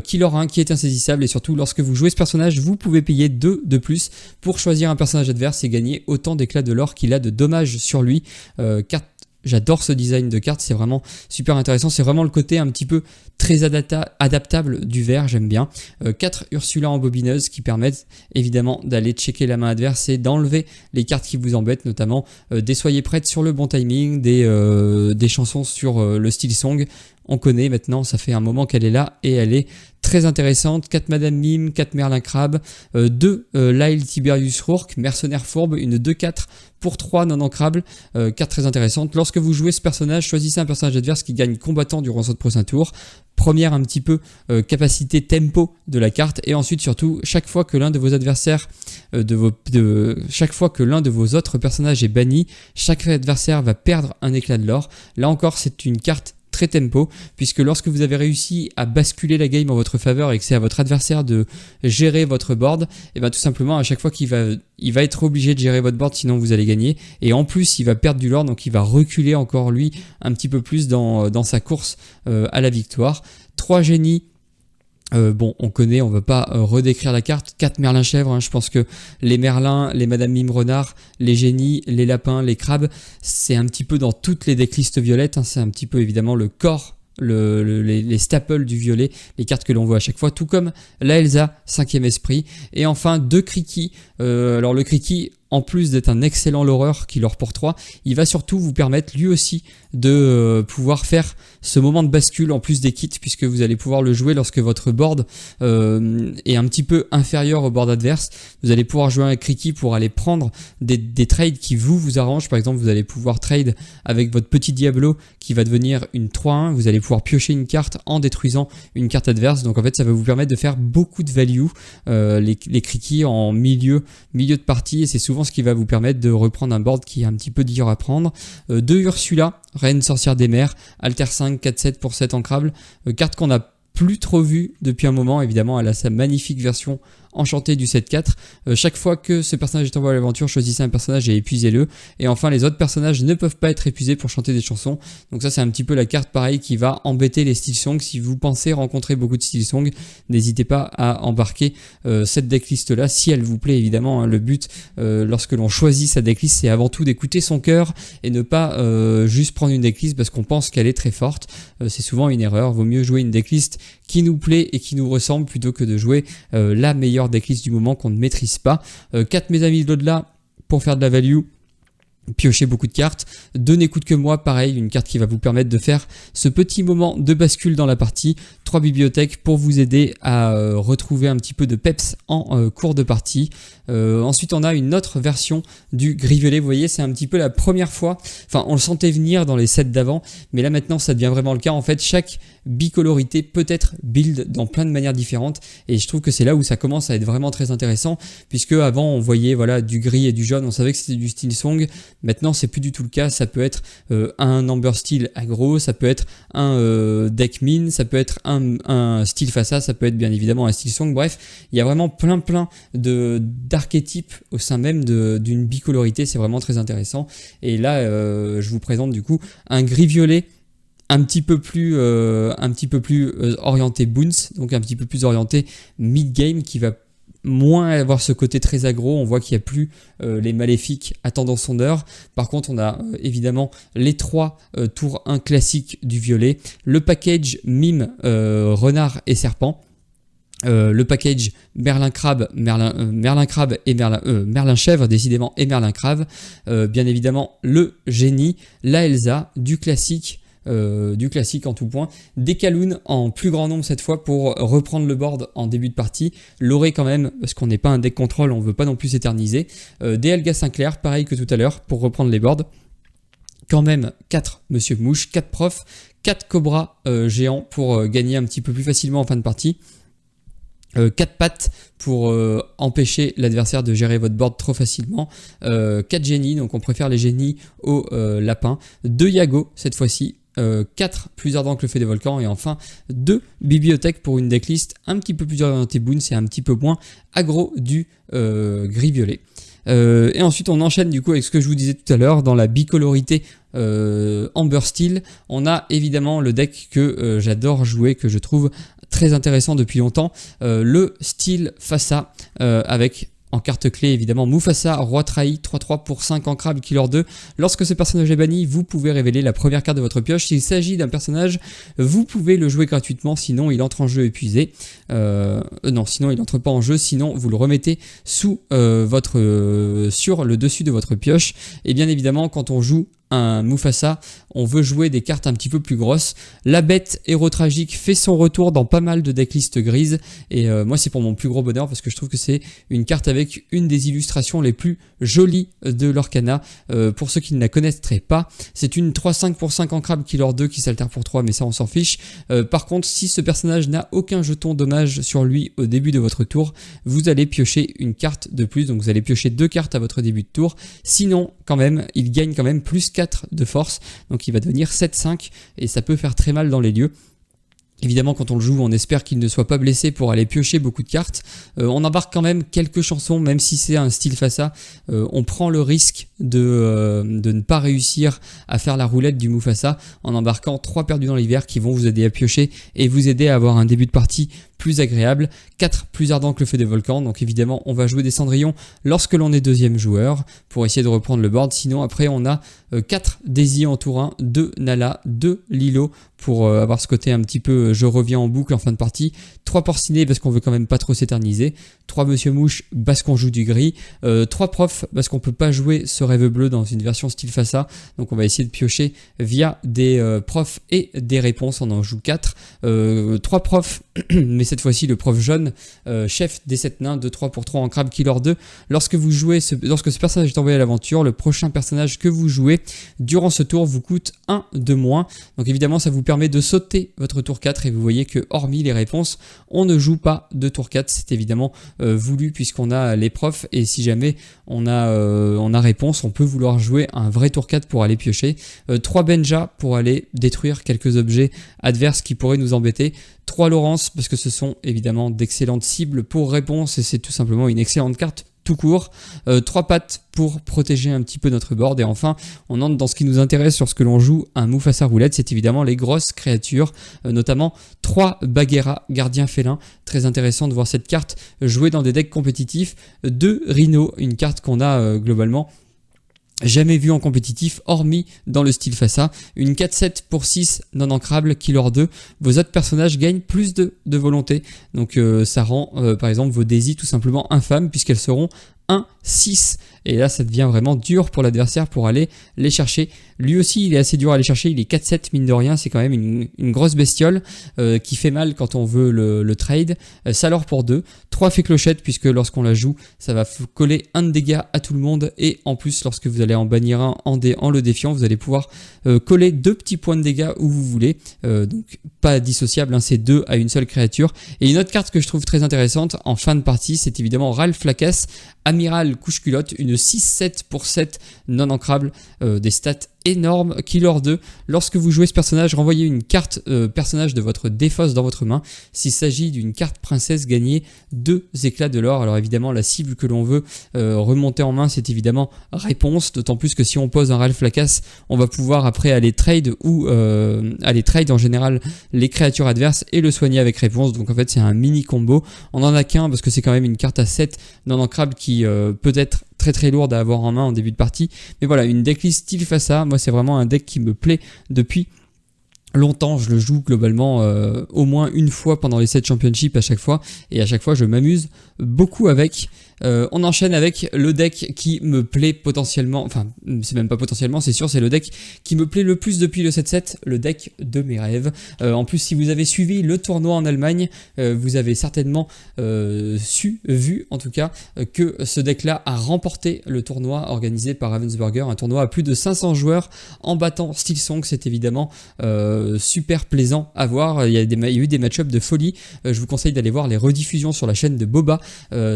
killer 1 qui est insaisissable, et surtout lorsque vous jouez ce personnage, vous pouvez payer 2 de plus pour choisir un personnage adverse et gagner autant d'éclats de l'or qu'il a de dommages sur lui. Carte, j'adore ce design de carte, c'est vraiment super intéressant, c'est vraiment le côté un petit peu très adaptable du vert, j'aime bien. 4 Ursula embobineuses qui permettent évidemment d'aller checker la main adverse et d'enlever les cartes qui vous embêtent, notamment des soyez prêtes sur le bon timing, des chansons sur le style song. On connaît maintenant, ça fait un moment qu'elle est là et elle est très intéressante. 4 Madame Mime, 4 Merlin Crabe, 2 Lyle Tiberius Rourke, mercenaire fourbe, une 2-4 pour 3 non ancrables, carte très intéressante. Lorsque vous jouez ce personnage, choisissez un personnage adverse qui gagne combattant durant votre prochain tour. Première un petit peu capacité tempo de la carte, et ensuite surtout chaque fois que l'un de vos adversaires chaque fois que l'un de vos autres personnages est banni, chaque adversaire va perdre un éclat de l'or. Là encore c'est une carte très tempo, puisque lorsque vous avez réussi à basculer la game en votre faveur et que c'est à votre adversaire de gérer votre board, et bien tout simplement à chaque fois il va être obligé de gérer votre board, sinon vous allez gagner, et en plus il va perdre du lore, donc il va reculer encore lui un petit peu plus dans sa course à la victoire. 3 génies. On connaît, on ne va pas redécrire la carte. 4 Merlin chèvres, je pense que les Merlins, les Madame Mime renard, les génies, les lapins, les crabes, c'est un petit peu dans toutes les decklists violettes, c'est un petit peu évidemment le corps, les staples du violet, les cartes que l'on voit à chaque fois, tout comme la Elsa, 5e esprit. Et enfin 2 Kriki. Alors le Kriki, en plus d'être un excellent loreur qui lore pour 3, il va surtout vous permettre lui aussi de pouvoir faire ce moment de bascule en plus des kits, puisque vous allez pouvoir le jouer lorsque votre board est un petit peu inférieur au board adverse. Vous allez pouvoir jouer un Kriki pour aller prendre des trades qui vous arrangent. Par exemple, vous allez pouvoir trade avec votre petit Diablo qui va devenir une 3-1. Vous allez pouvoir piocher une carte en détruisant une carte adverse. Donc en fait, ça va vous permettre de faire beaucoup de value, les Kriki en milieu de partie, et c'est souvent ce qui va vous permettre de reprendre un board qui est un petit peu dur à prendre. 2 Ursula, Reine Sorcière des Mers, Alter 5, 4-7 pour 7 ancrables, carte qu'on n'a plus trop vue depuis un moment. Évidemment, elle a sa magnifique version enchantée du 7-4. Chaque fois que ce personnage est envoyé à l'aventure, choisissez un personnage et épuisez-le. Et enfin, les autres personnages ne peuvent pas être épuisés pour chanter des chansons. Donc ça, c'est un petit peu la carte pareil qui va embêter les Steel Songs. Si vous pensez rencontrer beaucoup de Steel Songs, n'hésitez pas à embarquer cette decklist là, si elle vous plaît évidemment. Hein. Le but, lorsque l'on choisit sa decklist, c'est avant tout d'écouter son cœur et ne pas juste prendre une decklist parce qu'on pense qu'elle est très forte. C'est souvent une erreur. Vaut mieux jouer une decklist qui nous plaît et qui nous ressemble plutôt que de jouer la meilleure decklist du moment qu'on ne maîtrise pas. 4 mes amis de l'au-delà pour faire de la value. Piocher beaucoup de cartes. 2 n'écoute que moi, pareil, une carte qui va vous permettre de faire ce petit moment de bascule dans la partie. 3 bibliothèques pour vous aider à retrouver un petit peu de peps en cours de partie. Ensuite, on a une autre version du gris violet. Vous voyez, c'est un petit peu la première fois. Enfin, on le sentait venir dans les sets d'avant, mais là maintenant, ça devient vraiment le cas. En fait, chaque bicolorité peut être build dans plein de manières différentes, et je trouve que c'est là où ça commence à être vraiment très intéressant, puisque avant, on voyait voilà du gris et du jaune, on savait que c'était du Steel Song. Maintenant, c'est plus du tout le cas. Ça peut être un Amber Steel aggro, ça peut être un deck mine, ça peut être un Steel Fassa, ça peut être bien évidemment un Steel Song. Bref, il y a vraiment plein d'archétypes au sein même d'une bicolorité. C'est vraiment très intéressant. Et là, je vous présente du coup un gris violet un petit peu plus orienté boons, donc un petit peu plus orienté mid-game, qui va moins avoir ce côté très aggro. On voit qu'il n'y a plus les maléfiques attendant son heure. Par contre, on a évidemment les 3 tours 1 classiques du violet, le package mime renard et serpent, le package Merlin Crabe, Merlin Crabe et Merlin Chèvre, décidément, et Merlin Crabe, bien évidemment le génie, la Elsa, du classique en tout point, des Kaloun en plus grand nombre cette fois pour reprendre le board en début de partie, l'Oré quand même parce qu'on n'est pas un deck contrôle, on veut pas non plus s'éterniser, des Helga Sinclair pareil que tout à l'heure pour reprendre les boards, quand même 4 Monsieur Mouche, 4 profs, 4 Cobras géants pour gagner un petit peu plus facilement en fin de partie, 4 pattes pour empêcher l'adversaire de gérer votre board trop facilement, 4 génies, donc on préfère les génies aux lapins, 2 Yago cette fois-ci, 4 plus ardents que le feu des volcans, et enfin 2 bibliothèques pour une decklist un petit peu plus orientée boon, c'est un petit peu moins aggro du gris-violet. Et ensuite on enchaîne du coup avec ce que je vous disais tout à l'heure dans la bicolorité Amber Steel. On a évidemment le deck que j'adore jouer, que je trouve très intéressant depuis longtemps, le Steel Fassa avec en carte clé évidemment Mufasa, Roi Trahi, 3-3 pour 5 en crabe, killer 2. Lorsque ce personnage est banni, vous pouvez révéler la première carte de votre pioche. S'il s'agit d'un personnage, vous pouvez le jouer gratuitement, sinon il entre en jeu épuisé. Non, sinon il entre pas en jeu, sinon vous le remettez sous sur le dessus de votre pioche. Et bien évidemment, quand on joue un Mufasa, on veut jouer des cartes un petit peu plus grosses. La bête héros tragique fait son retour dans pas mal de decklists grises, et moi c'est pour mon plus gros bonheur parce que je trouve que c'est une carte avec une des illustrations les plus jolies de l'Orcana. Pour ceux qui ne la connaîtraient pas, c'est une 3-5 pour 5 en crabe killer 2 qui s'altère pour 3, mais ça on s'en fiche. Par contre, si ce personnage n'a aucun jeton dommage sur lui au début de votre tour, vous allez piocher une carte de plus, donc vous allez piocher 2 cartes à votre début de tour. Sinon, quand même, il gagne quand même plus 4 de force, donc il va devenir 7-5 et ça peut faire très mal dans les lieux. Évidemment, quand on le joue, on espère qu'il ne soit pas blessé pour aller piocher beaucoup de cartes. On embarque quand même quelques chansons, même si c'est un style Fassa. On prend le risque de ne pas réussir à faire la roulette du Mufasa en embarquant 3 perdus dans l'hiver qui vont vous aider à piocher et vous aider à avoir un début de partie plus agréable, 4 plus ardent que le feu des volcans, donc évidemment on va jouer des cendrillons lorsque l'on est deuxième joueur pour essayer de reprendre le board. Sinon après on a 4 Daisy en tour 1, 2 Nala, 2 Lilo pour avoir ce côté un petit peu je reviens en boucle en fin de partie, 3 Porcinet parce qu'on veut quand même pas trop s'éterniser, 3 Monsieur Mouche parce qu'on joue du gris, 3 Profs parce qu'on peut pas jouer ce rêve bleu dans une version style Fassa, donc on va essayer de piocher via des profs et des réponses, on en joue 4, 3 Profs mais cette fois-ci le prof jaune, chef des 7 nains, 2-3 pour 3 en crabe killer 2. Lorsque ce personnage est envoyé à l'aventure, le prochain personnage que vous jouez durant ce tour vous coûte 1 de moins. Donc évidemment ça vous permet de sauter votre tour 4 et vous voyez que hormis les réponses, on ne joue pas de tour 4. C'est évidemment voulu puisqu'on a les profs et si jamais on a réponse, on peut vouloir jouer un vrai tour 4 pour aller piocher. 3 Benja pour aller détruire quelques objets adverses qui pourraient nous embêter. 3 Laurence parce que ce sont évidemment d'excellentes cibles pour réponse et c'est tout simplement une excellente carte tout court, 3 pattes pour protéger un petit peu notre board et enfin on entre dans ce qui nous intéresse sur ce que l'on joue, un Mufasa roulette, c'est évidemment les grosses créatures, notamment 3 Bagheera gardiens félins, très intéressant de voir cette carte jouer dans des decks compétitifs, 2 Rhino, une carte qu'on a globalement jamais vu en compétitif, hormis dans le style Fassa, une 4-7 pour 6 non ancrable, killer 2, vos autres personnages gagnent plus de volonté, donc ça rend par exemple vos Daisy tout simplement infâmes puisqu'elles seront 1-6 et là ça devient vraiment dur pour l'adversaire pour aller les chercher. Lui aussi il est assez dur à aller chercher, il est 4-7 mine de rien, c'est quand même une grosse bestiole qui fait mal quand on veut le trade. Salor pour 2, 3 fées clochettes puisque lorsqu'on la joue ça va coller 1 de dégâts à tout le monde et en plus lorsque vous allez en bannir un en le défiant vous allez pouvoir coller 2 petits points de dégâts où vous voulez, donc pas dissociable, hein, c'est 2 à une seule créature. Et une autre carte que je trouve très intéressante en fin de partie c'est évidemment Ralph Lacasse, Amiral couche-culotte, une 6-7 pour 7 non ancrable, des stats énorme, killer 2. Lorsque vous jouez ce personnage, renvoyez une carte personnage de votre défausse dans votre main. S'il s'agit d'une carte princesse, gagnez 2 éclats de l'or. Alors évidemment la cible que l'on veut remonter en main c'est évidemment réponse, d'autant plus que si on pose un Ralph Lacasse on va pouvoir après aller trade ou aller trade en général les créatures adverses et le soigner avec réponse. Donc en fait c'est un mini combo, on en a qu'un parce que c'est quand même une carte à 7 non ancrable qui peut être très lourde à avoir en main en début de partie, mais voilà, une decklist style Fassa, moi c'est vraiment un deck qui me plaît depuis longtemps, je le joue globalement au moins une fois pendant les 7 championships à chaque fois, et à chaque fois je m'amuse beaucoup avec. On enchaîne avec le deck qui me plaît potentiellement, enfin c'est même pas potentiellement, c'est sûr, c'est le deck qui me plaît le plus depuis le 7-7, le deck de mes rêves. En plus si vous avez suivi le tournoi en Allemagne, vous avez certainement vu en tout cas que ce deck là a remporté le tournoi organisé par Ravensburger, un tournoi à plus de 500 joueurs en battant Steel Song. C'est évidemment super plaisant à voir, il y a eu des match-ups de folie. Je vous conseille d'aller voir les rediffusions sur la chaîne de Boba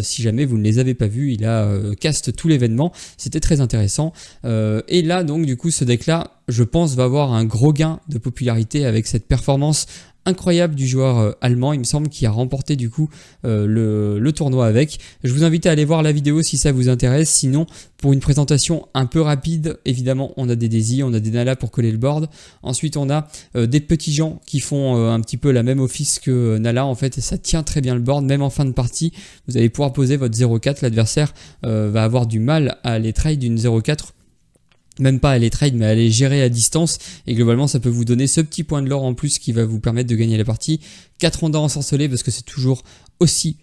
si jamais vous ne les avez pas vus, il a cast tout l'événement, c'était très intéressant. Et là donc du coup ce deck là je pense va avoir un gros gain de popularité avec cette performance incroyable du joueur allemand, il me semble, qui a remporté du coup le tournoi avec. Je vous invite à aller voir la vidéo si ça vous intéresse, sinon pour une présentation un peu rapide, évidemment on a des Daisy, on a des Nala pour coller le board, ensuite on a des petits gens qui font un petit peu la même office que Nala en fait, et ça tient très bien le board, même en fin de partie, vous allez pouvoir poser votre 0-4, l'adversaire va avoir du mal à les trade d'une 0-4, même pas à les trade mais à les gérer à distance, et globalement ça peut vous donner ce petit point de l'or en plus qui va vous permettre de gagner la partie. 4 rondins ensorcelés parce que c'est toujours aussi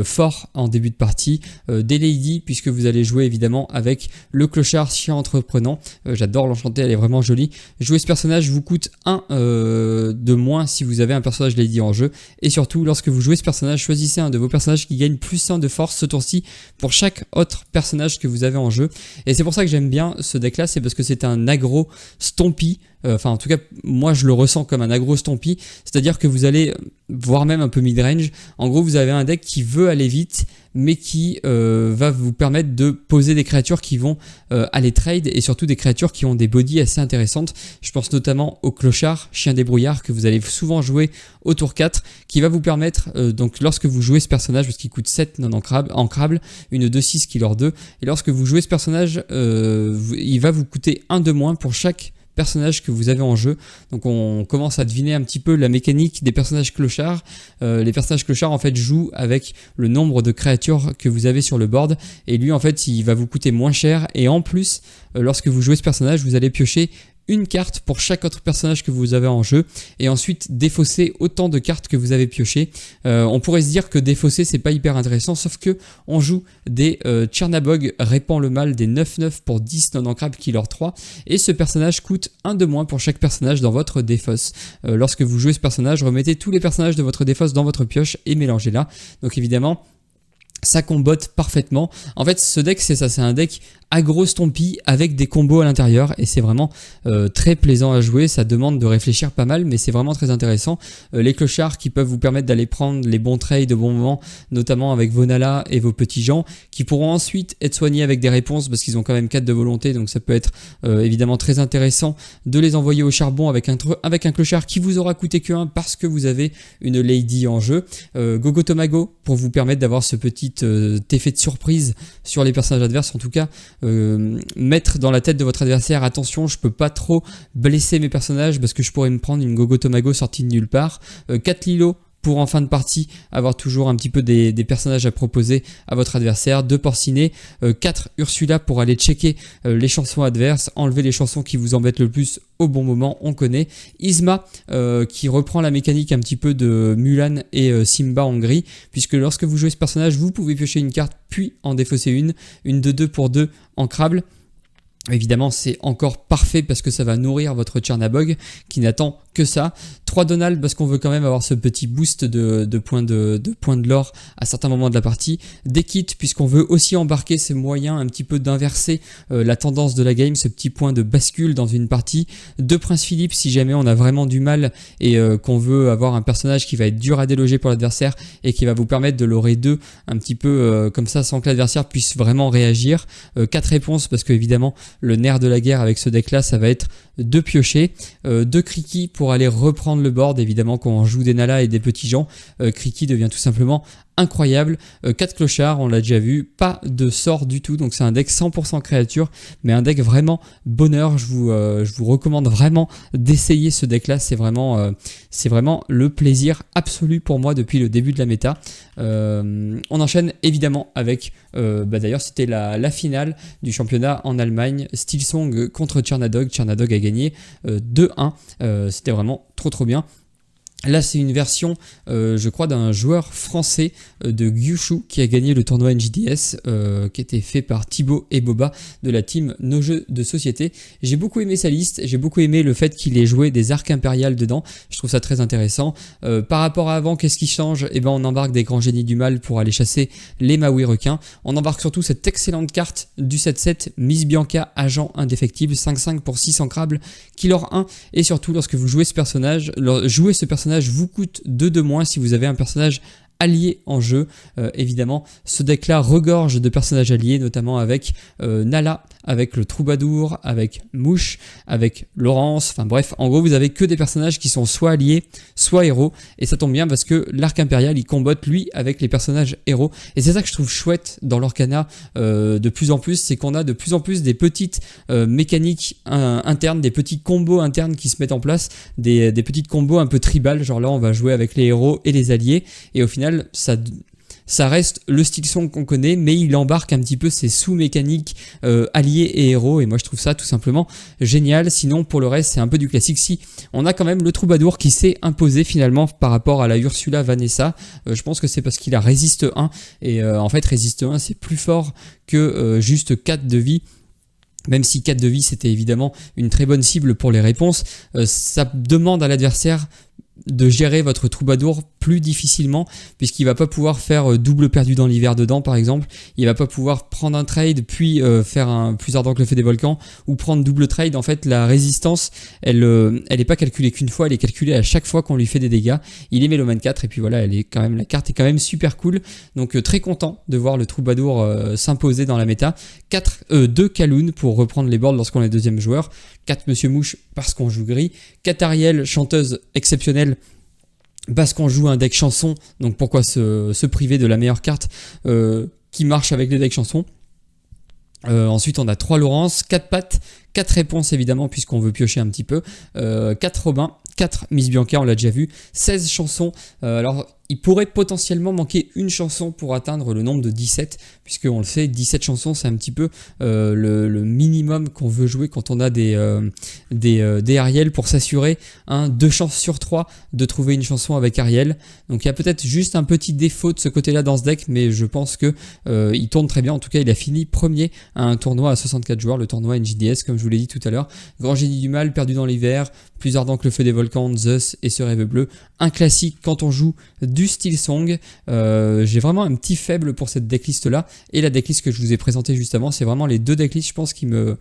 fort en début de partie, des ladies puisque vous allez jouer évidemment avec le clochard chien entreprenant, j'adore l'enchanter, elle est vraiment jolie. Jouer ce personnage vous coûte 1 de moins si vous avez un personnage lady en jeu, et surtout lorsque vous jouez ce personnage, choisissez un de vos personnages qui gagne plus 1 de force ce tour-ci pour chaque autre personnage que vous avez en jeu, et c'est pour ça que j'aime bien ce deck là, c'est parce que c'est un aggro stompy. Enfin en tout cas moi je le ressens comme un aggro stompy, c'est à dire que vous allez, voire même un peu mid-range, en gros vous avez un deck qui veut aller vite mais qui va vous permettre de poser des créatures qui vont aller trade, et surtout des créatures qui ont des bodies assez intéressantes. Je pense notamment au clochard, chien débrouillard, que vous allez souvent jouer au tour 4, qui va vous permettre, donc lorsque vous jouez ce personnage, parce qu'il coûte 7 non ancrable, une 2-6 killer 2, et lorsque vous jouez ce personnage, il va vous coûter 1 de moins pour chaque personnages que vous avez en jeu. Donc on commence à deviner un petit peu la mécanique des personnages clochards. Les personnages clochards en fait jouent avec le nombre de créatures que vous avez sur le board, et lui en fait il va vous coûter moins cher, et en plus lorsque vous jouez ce personnage vous allez piocher une carte pour chaque autre personnage que vous avez en jeu, et ensuite défausser autant de cartes que vous avez piochées. On pourrait se dire que défausser c'est pas hyper intéressant, sauf que on joue des Chernabog répand le mal, des 9-9 pour 10 non-ancrables killer 3, et ce personnage coûte 1 de moins pour chaque personnage dans votre défausse. Lorsque vous jouez ce personnage, remettez tous les personnages de votre défausse dans votre pioche et mélangez-la. Donc évidemment ça combotte parfaitement. En fait ce deck c'est ça, c'est un deck aggro stompy avec des combos à l'intérieur, et c'est vraiment très plaisant à jouer. Ça demande de réfléchir pas mal, mais c'est vraiment très intéressant. Les clochards qui peuvent vous permettre d'aller prendre les bons trades au bon moment, notamment avec vos Nala et vos petits gens, qui pourront ensuite être soignés avec des réponses parce qu'ils ont quand même 4 de volonté, donc ça peut être évidemment très intéressant de les envoyer au charbon avec un clochard qui vous aura coûté que 1 parce que vous avez une lady en jeu. Gogo Tomago pour vous permettre d'avoir ce petit effet de surprise sur les personnages adverses. En tout cas mettre dans la tête de votre adversaire, attention je peux pas trop blesser mes personnages parce que je pourrais me prendre une Gogo Tomago sortie de nulle part. 4 Lilo pour en fin de partie avoir toujours un petit peu des personnages à proposer à votre adversaire, 2 Porcinet, 4 Ursula pour aller checker les chansons adverses, enlever les chansons qui vous embêtent le plus au bon moment, on connaît. Isma qui reprend la mécanique un petit peu de Mulan et Simba en gris, puisque lorsque vous jouez ce personnage vous pouvez piocher une carte puis en défausser une de 2 pour 2 ancrable. Évidemment c'est encore parfait parce que ça va nourrir votre Chernabog qui n'attend que ça. 3 Donald parce qu'on veut quand même avoir ce petit boost de points de l'or à certains moments de la partie. Des kits puisqu'on veut aussi embarquer ces moyens un petit peu d'inverser la tendance de la game, ce petit point de bascule dans une partie. 2 Prince Philippe si jamais on a vraiment du mal et qu'on veut avoir un personnage qui va être dur à déloger pour l'adversaire et qui va vous permettre de l'aurer 2 un petit peu comme ça sans que l'adversaire puisse vraiment réagir. 4 réponses parce que évidemment le nerf de la guerre avec ce deck là ça va être de piocher. 2 Kriki pour aller reprendre le board, évidemment quand on joue des Nala et des petits gens, Kriki devient tout simplement incroyable. 4 clochards, on l'a déjà vu, pas de sort du tout, donc c'est un deck 100% créature, mais un deck vraiment bonheur. Je vous recommande vraiment d'essayer ce deck là, c'est vraiment le plaisir absolu pour moi depuis le début de la méta. On enchaîne évidemment avec, d'ailleurs c'était la finale du championnat en Allemagne, Steelsong contre Chernadog. Chernadog a gagné 2-1, c'était vraiment trop bien. Là c'est une version je crois d'un joueur français de Gyushu qui a gagné le tournoi NJDS qui était fait par Thibaut et Boba de la team Nos Jeux de Société. J'ai beaucoup aimé sa liste, j'ai beaucoup aimé le fait qu'il ait joué des arcs impériales dedans, je trouve ça très intéressant. Par rapport à avant, qu'est-ce qui change? Eh ben on embarque des grands génies du mal pour aller chasser les Maui requins. On embarque surtout cette excellente carte du 7-7 Miss Bianca, agent indéfectible, 5-5 pour 6 ancrables, killer 1, et surtout lorsque vous jouez ce personnage, vous coûte 2 de moins si vous avez un personnage alliés en jeu. Évidemment, ce deck-là regorge de personnages alliés, notamment avec Nala, avec le Troubadour, avec Mouche, avec Laurence, enfin bref, en gros vous avez que des personnages qui sont soit alliés, soit héros, et ça tombe bien parce que l'arc impérial il combotte lui avec les personnages héros, et c'est ça que je trouve chouette dans l'Orcana de plus en plus, c'est qu'on a de plus en plus des petites mécaniques internes, des petits combos internes qui se mettent en place, des petites combos un peu tribales, genre là on va jouer avec les héros et les alliés, et au final ça reste le Steelsong qu'on connaît, mais il embarque un petit peu ses sous-mécaniques alliés et héros, et moi je trouve ça tout simplement génial. Sinon pour le reste c'est un peu du classique. Si on a quand même le Troubadour qui s'est imposé finalement par rapport à la Ursula Vanessa, je pense que c'est parce qu'il a résiste 1, et en fait résiste 1 c'est plus fort que juste 4 de vie. Même si 4 de vie c'était évidemment une très bonne cible pour les réponses, ça demande à l'adversaire de gérer votre Troubadour plus difficilement, puisqu'il va pas pouvoir faire double perdu dans l'hiver dedans par exemple, il va pas pouvoir prendre un trade puis faire un plus ardent que le feu des volcans, ou prendre double trade. En fait la résistance elle est pas calculée qu'une fois, elle est calculée à chaque fois qu'on lui fait des dégâts. Il est Mélomane 4 et puis voilà, la carte est quand même super cool, donc très content de voir le Troubadour s'imposer dans la méta. 2 Kaloun pour reprendre les boards lorsqu'on est deuxième joueur, 4 Monsieur Mouche parce qu'on joue gris, 4 Ariel, chanteuse exceptionnelle parce qu'on joue un deck chanson, donc pourquoi se priver de la meilleure carte qui marche avec les decks chansons. Ensuite, on a 3 Laurence, 4 Pat, 4 réponses évidemment, puisqu'on veut piocher un petit peu, 4 Robin, 4 Miss Bianca, on l'a déjà vu, 16 chansons. Alors, il pourrait potentiellement manquer une chanson pour atteindre le nombre de 17, puisqu'on le sait, 17 chansons, c'est un petit peu le minimum qu'on veut jouer quand on a des Ariel, pour s'assurer 2 chances sur 3 de trouver une chanson avec Ariel. Donc il y a peut-être juste un petit défaut de ce côté-là dans ce deck, mais je pense que il tourne très bien. En tout cas, il a fini premier à un tournoi à 64 joueurs, le tournoi NJDS, comme je vous l'ai dit tout à l'heure. Grand Génie du Mal, Perdu dans l'hiver, Plus ardent que le feu des volcans, Zeus et Ce rêve bleu. Un classique quand on joue du style song. J'ai vraiment un petit faible pour cette decklist là, et la decklist que je vous ai présentée juste avant, c'est vraiment les deux decklists, je pense, qui me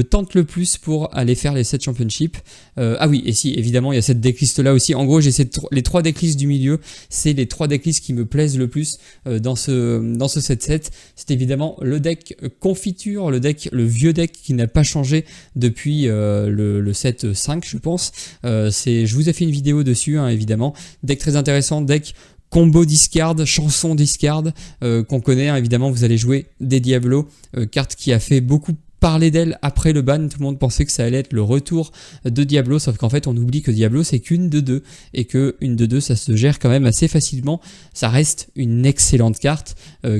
tentent le plus pour aller faire les 7 championships. Ah oui, et si, évidemment, il y a cette decklist là aussi. En gros, j'ai les 3 decklists du milieu, c'est les 3 decklists qui me plaisent le plus dans ce 7-7. C'est évidemment le deck confiture, le vieux deck qui n'a pas changé depuis le 7-5, je pense. Je vous ai fait une vidéo dessus, hein, évidemment. Deck très intéressant, deck combo discard, chanson discard, qu'on connaît, hein, évidemment. Vous allez jouer des Diablo, carte qui a fait beaucoup parler d'elle après le ban. Tout le monde pensait que ça allait être le retour de Diablo, sauf qu'en fait on oublie que Diablo c'est qu'une de 2, et que une de 2 ça se gère quand même assez facilement. Ça reste une excellente carte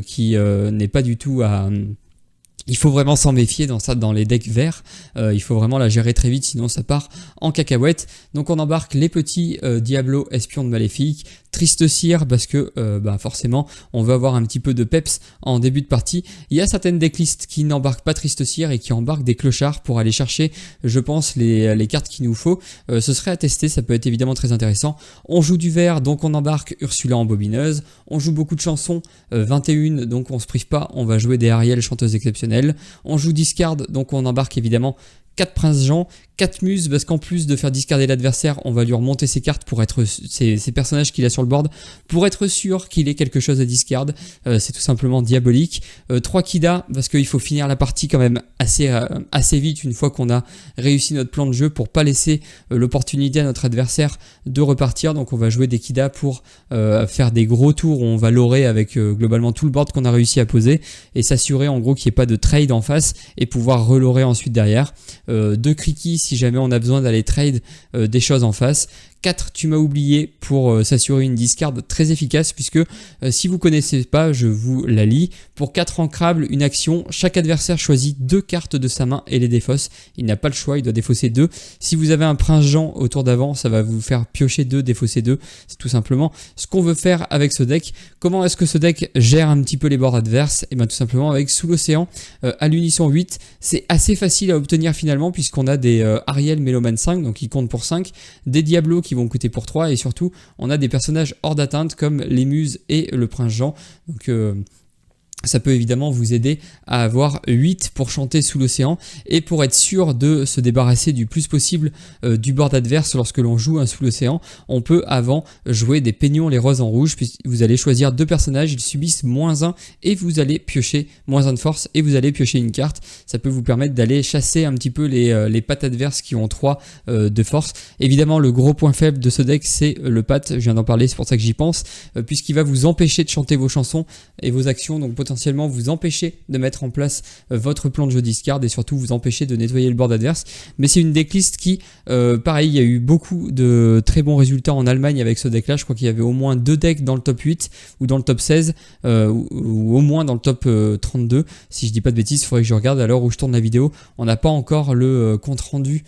qui n'est pas du tout à... Il faut vraiment s'en méfier dans les decks verts. Il faut vraiment la gérer très vite, sinon ça part en cacahuète. Donc on embarque les petits Diablo espions de Maléfique, Triste Cire, parce que forcément on veut avoir un petit peu de peps en début de partie. Il y a certaines decklists qui n'embarquent pas Triste Cire et qui embarquent des clochards pour aller chercher, je pense, les cartes qu'il nous faut. Ce serait à tester, ça peut être évidemment très intéressant. On joue du vert, donc on embarque Ursula en bobineuse. On joue beaucoup de chansons, 21, donc on se prive pas, on va jouer des Ariel chanteuses exceptionnelles. On joue discard, donc on embarque évidemment 4 Prince Jean, 4 muses, parce qu'en plus de faire discarder l'adversaire, on va lui remonter ses cartes pour être ces personnages qu'il a sur le board, pour être sûr qu'il ait quelque chose à discard. C'est tout simplement diabolique. 3 Kida, parce qu'il faut finir la partie quand même assez vite une fois qu'on a réussi notre plan de jeu, pour pas laisser l'opportunité à notre adversaire de repartir. Donc on va jouer des Kida pour faire des gros tours où on va lorer avec globalement tout le board qu'on a réussi à poser, et s'assurer en gros qu'il n'y ait pas de trade en face, et pouvoir relorer ensuite derrière. 2 Kriki si jamais on a besoin d'aller trade des choses en face. 4 Tu m'as oublié, pour s'assurer une discard très efficace, puisque si vous connaissez pas, je vous la lis. Pour 4 ancrables, une action, chaque adversaire choisit 2 cartes de sa main et les défausse. Il n'a pas le choix, il doit défausser 2. Si vous avez un Prince Jean au tour d'avant, ça va vous faire piocher 2, défausser 2. C'est tout simplement ce qu'on veut faire avec ce deck. Comment est-ce que ce deck gère un petit peu les boards adverses? Et bien tout simplement avec Sous l'océan à l'unisson 8. C'est assez facile à obtenir finalement, puisqu'on a des Ariel Meloman 5, donc ils comptent pour 5, des Diablo qui vont coûter pour 3, et surtout on a des personnages hors d'atteinte comme les Muses et le Prince Jean. Donc ça peut évidemment vous aider à avoir 8 pour chanter Sous l'océan, et pour être sûr de se débarrasser du plus possible du board adverse lorsque l'on joue un Sous l'océan. On peut avant jouer des Peignons les roses en rouge, puis vous allez choisir 2 personnages, ils subissent -1 et vous allez piocher -1 de force, et vous allez piocher une carte. Ça peut vous permettre d'aller chasser un petit peu les pattes adverses qui ont 3 de force. Évidemment le gros point faible de ce deck c'est le pat, je viens d'en parler, c'est pour ça que j'y pense, puisqu'il va vous empêcher de chanter vos chansons et vos actions, donc potentiellement vous empêcher de mettre en place votre plan de jeu discard, et surtout vous empêcher de nettoyer le board adverse. Mais c'est une decklist qui, pareil, il y a eu beaucoup de très bons résultats en Allemagne avec ce deck là. Je crois qu'il y avait au moins 2 decks dans le top 8 ou dans le top 16 ou au moins dans le top 32, si je dis pas de bêtises. Il faudrait que je regarde à l'heure où je tourne la vidéo. On n'a pas encore le compte rendu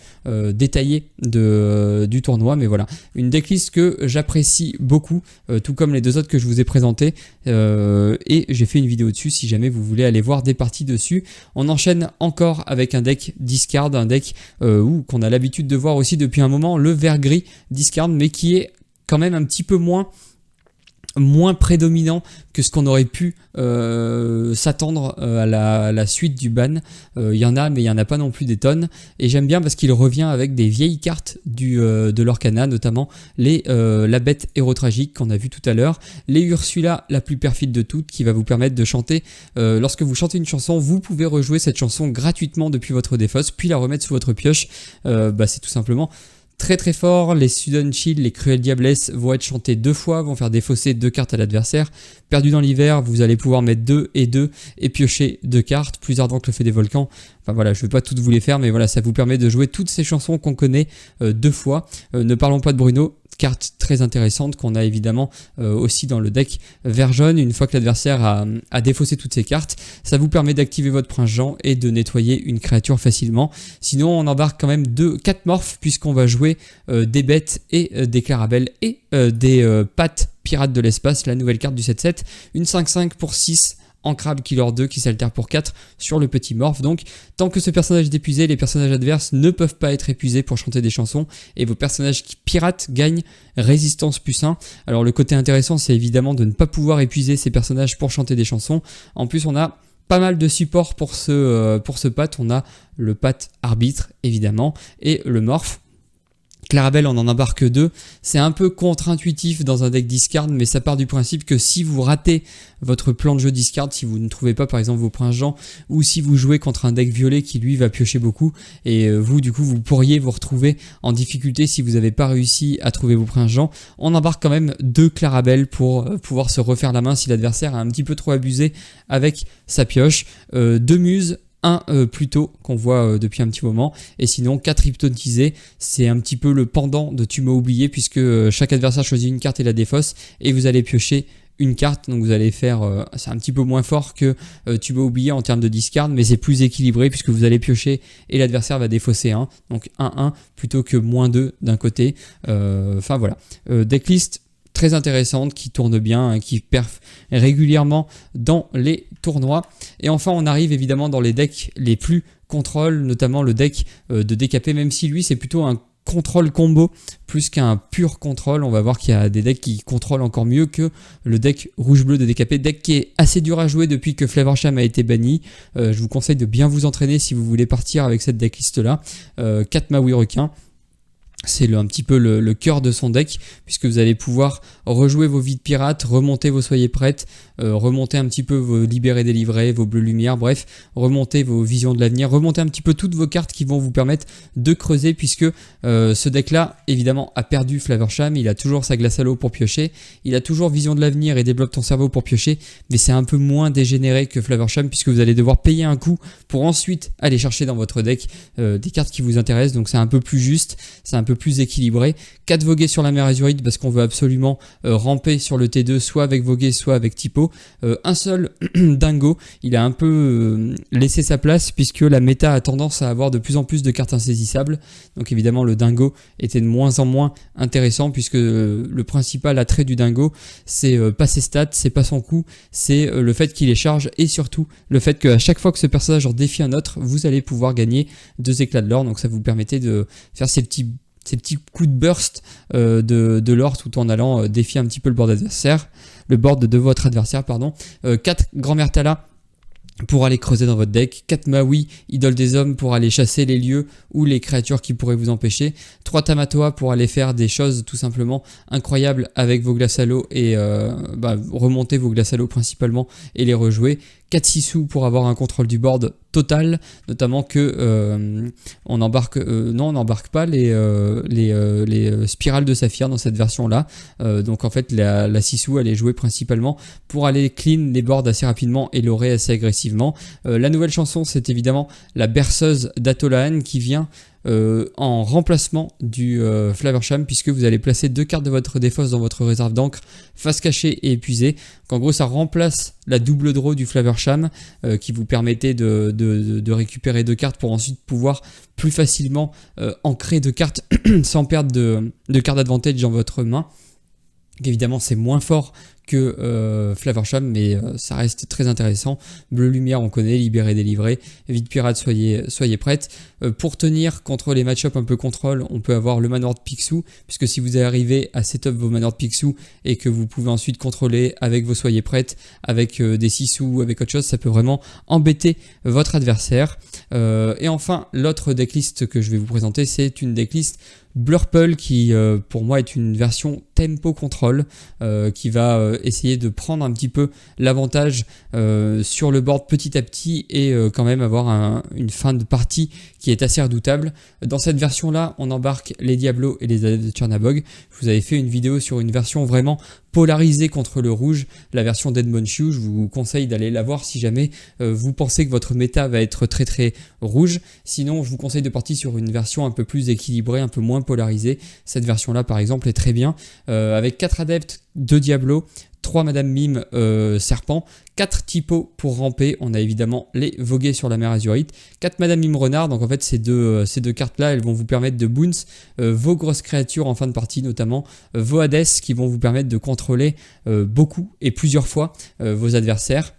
détaillé du tournoi, mais voilà, une decklist que j'apprécie beaucoup, tout comme les 2 autres que je vous ai présentés, et j'ai fait une vidéo dessus si jamais vous voulez aller voir des parties dessus. On enchaîne encore avec un deck discard, un deck qu'on a l'habitude de voir aussi depuis un moment, le vert gris discard, mais qui est quand même un petit peu moins prédominant que ce qu'on aurait pu s'attendre à la suite du ban. Il y en a, mais il n'y en a pas non plus des tonnes, et j'aime bien parce qu'il revient avec des vieilles cartes de l'Orcana, notamment la bête héros tragique qu'on a vu tout à l'heure, les Ursula la plus perfide de toutes, qui va vous permettre de chanter, lorsque vous chantez une chanson, vous pouvez rejouer cette chanson gratuitement depuis votre défausse, puis la remettre sous votre pioche. C'est tout simplement Très très fort, les Sudden Chill, les Cruel Diablesse vont être chantés 2 fois, vont faire défausser 2 cartes à l'adversaire. Perdu dans l'hiver, vous allez pouvoir mettre 2 et 2 et piocher 2 cartes, plus ardent que le feu des volcans. Enfin voilà, je ne vais pas toutes vous les faire, mais voilà, ça vous permet de jouer toutes ces chansons qu'on connaît 2 fois. Ne parlons pas de Bruno, carte très intéressante qu'on a évidemment aussi dans le deck vert jaune. Une fois que l'adversaire a défaussé toutes ses cartes, ça vous permet d'activer votre prince Jean et de nettoyer une créature facilement. Sinon on embarque quand même 4 morphes puisqu'on va jouer des bêtes et des clarabelles et des pattes pirates de l'espace, la nouvelle carte du 7-7, une 5-5 pour 6 en crabe killer 2 qui s'altère pour 4 sur le petit morph. Donc tant que ce personnage est épuisé, les personnages adverses ne peuvent pas être épuisés pour chanter des chansons et vos personnages qui piratent gagnent résistance +1. Alors le côté intéressant, c'est évidemment de ne pas pouvoir épuiser ces personnages pour chanter des chansons. En plus on a pas mal de support pour ce patt. On a le patt arbitre évidemment et le morph. Clarabelle, on en embarque 2. C'est un peu contre-intuitif dans un deck discard, mais ça part du principe que si vous ratez votre plan de jeu discard, si vous ne trouvez pas par exemple vos princes Jean, ou si vous jouez contre un deck violet qui lui va piocher beaucoup, et vous du coup vous pourriez vous retrouver en difficulté si vous n'avez pas réussi à trouver vos princes Jean, on embarque quand même 2 Clarabelle pour pouvoir se refaire la main si l'adversaire a un petit peu trop abusé avec sa pioche. 2 muses, un plutôt qu'on voit depuis un petit moment, et sinon 4 hypnotisés, c'est un petit peu le pendant de tu m'as oublié puisque chaque adversaire choisit une carte et la défausse et vous allez piocher une carte, donc vous allez faire, c'est un petit peu moins fort que tu m'as oublié en termes de discard, mais c'est plus équilibré puisque vous allez piocher et l'adversaire va défausser 1, donc 1-1 plutôt que -2 d'un côté. Enfin voilà, decklist très intéressante, qui tourne bien, hein, qui perf régulièrement dans les tournois. Et enfin, on arrive évidemment dans les decks les plus contrôle, notamment le deck de DKP, même si lui, c'est plutôt un contrôle combo plus qu'un pur contrôle. On va voir qu'il y a des decks qui contrôlent encore mieux que le deck rouge-bleu de DKP, deck qui est assez dur à jouer depuis que Flavorsham a été banni. Je vous conseille de bien vous entraîner si vous voulez partir avec cette decklist là. 4 Maui requins. C'est un petit peu le cœur de son deck, puisque vous allez pouvoir rejouer vos vies de pirates, remonter vos soyez prêtes, remonter un petit peu vos libérés délivrés, vos bleues lumières, bref, remonter vos visions de l'avenir, remonter un petit peu toutes vos cartes qui vont vous permettre de creuser, puisque ce deck là évidemment a perdu Flavorsham, il a toujours sa glace à l'eau pour piocher, il a toujours vision de l'avenir et débloque ton cerveau pour piocher, mais c'est un peu moins dégénéré que Flavorsham, puisque vous allez devoir payer un coup pour ensuite aller chercher dans votre deck des cartes qui vous intéressent, donc c'est un peu plus juste, c'est un peu plus équilibré. 4 vogués sur la mer Azurite parce qu'on veut absolument ramper sur le T2, soit avec vogué, soit avec typo. Un seul dingo, il a un peu laissé sa place puisque la méta a tendance à avoir de plus en plus de cartes insaisissables. Donc évidemment le dingo était de moins en moins intéressant puisque le principal attrait du dingo, c'est pas ses stats, c'est pas son coup, c'est le fait qu'il les charge et surtout le fait qu'à chaque fois que ce personnage en défie un autre, vous allez pouvoir gagner 2 éclats de l'or. Donc ça vous permettait de faire ces petits coups de burst de l'or tout en allant défier un petit peu le board adversaire, le board de votre adversaire, pardon. 4 grand-mère Tala pour aller creuser dans votre deck, 4 Maui, idole des hommes pour aller chasser les lieux ou les créatures qui pourraient vous empêcher, 3 Tamatoa pour aller faire des choses tout simplement incroyables avec vos glaces à l'eau et remonter vos glaces à l'eau principalement et les rejouer, 4 Sisu pour avoir un contrôle du board total, notamment que on n'embarque pas les spirales de saphir dans cette version là, donc en fait la Sisu elle est jouée principalement pour aller clean les boards assez rapidement et l'aurer assez agressivement. La nouvelle chanson, c'est évidemment la berceuse d'Atolaan qui vient en remplacement du Flavorsham, puisque vous allez placer 2 cartes de votre défausse dans votre réserve d'encre, face cachée et épuisée. Donc en gros ça remplace la double draw du Flavorsham qui vous permettait de récupérer 2 cartes pour ensuite pouvoir plus facilement ancrer 2 cartes sans perdre de cartes d'advantage dans votre main. Donc évidemment c'est moins fort que Flavorsham, mais ça reste très intéressant. Bleu lumière on connaît, libéré délivré, vie de pirate soyez prête. Pour tenir contre les match-up un peu contrôle, on peut avoir le manoir de Picsou, puisque si vous arrivez à setup vos manoirs de Picsou et que vous pouvez ensuite contrôler avec vos soyez prêtes, avec des Sisu, avec autre chose, ça peut vraiment embêter votre adversaire. Et enfin l'autre decklist que je vais vous présenter, c'est une decklist Blurple qui pour moi est une version tempo control qui va essayer de prendre un petit peu l'avantage sur le board petit à petit et quand même avoir une fin de partie qui est assez redoutable. Dans cette version-là, on embarque les Diablos et les adeptes de Chernabog. Je vous avais fait une vidéo sur une version vraiment polarisée contre le rouge, la version d'Edmundshu. Je vous conseille d'aller la voir si jamais vous pensez que votre méta va être très très rouge. Sinon, je vous conseille de partir sur une version un peu plus équilibrée, un peu moins polarisée. Cette version-là, par exemple, est très bien. Avec 4 adeptes, 2 Diablos, 3 Madame Mime Serpent, 4 typos pour ramper. On a évidemment les voguer sur la mer Azurite, 4 Madame Mime Renard. Donc en fait, ces deux cartes-là, elles vont vous permettre de bounce vos grosses créatures en fin de partie, notamment vos Hades qui vont vous permettre de contrôler beaucoup et plusieurs fois vos adversaires.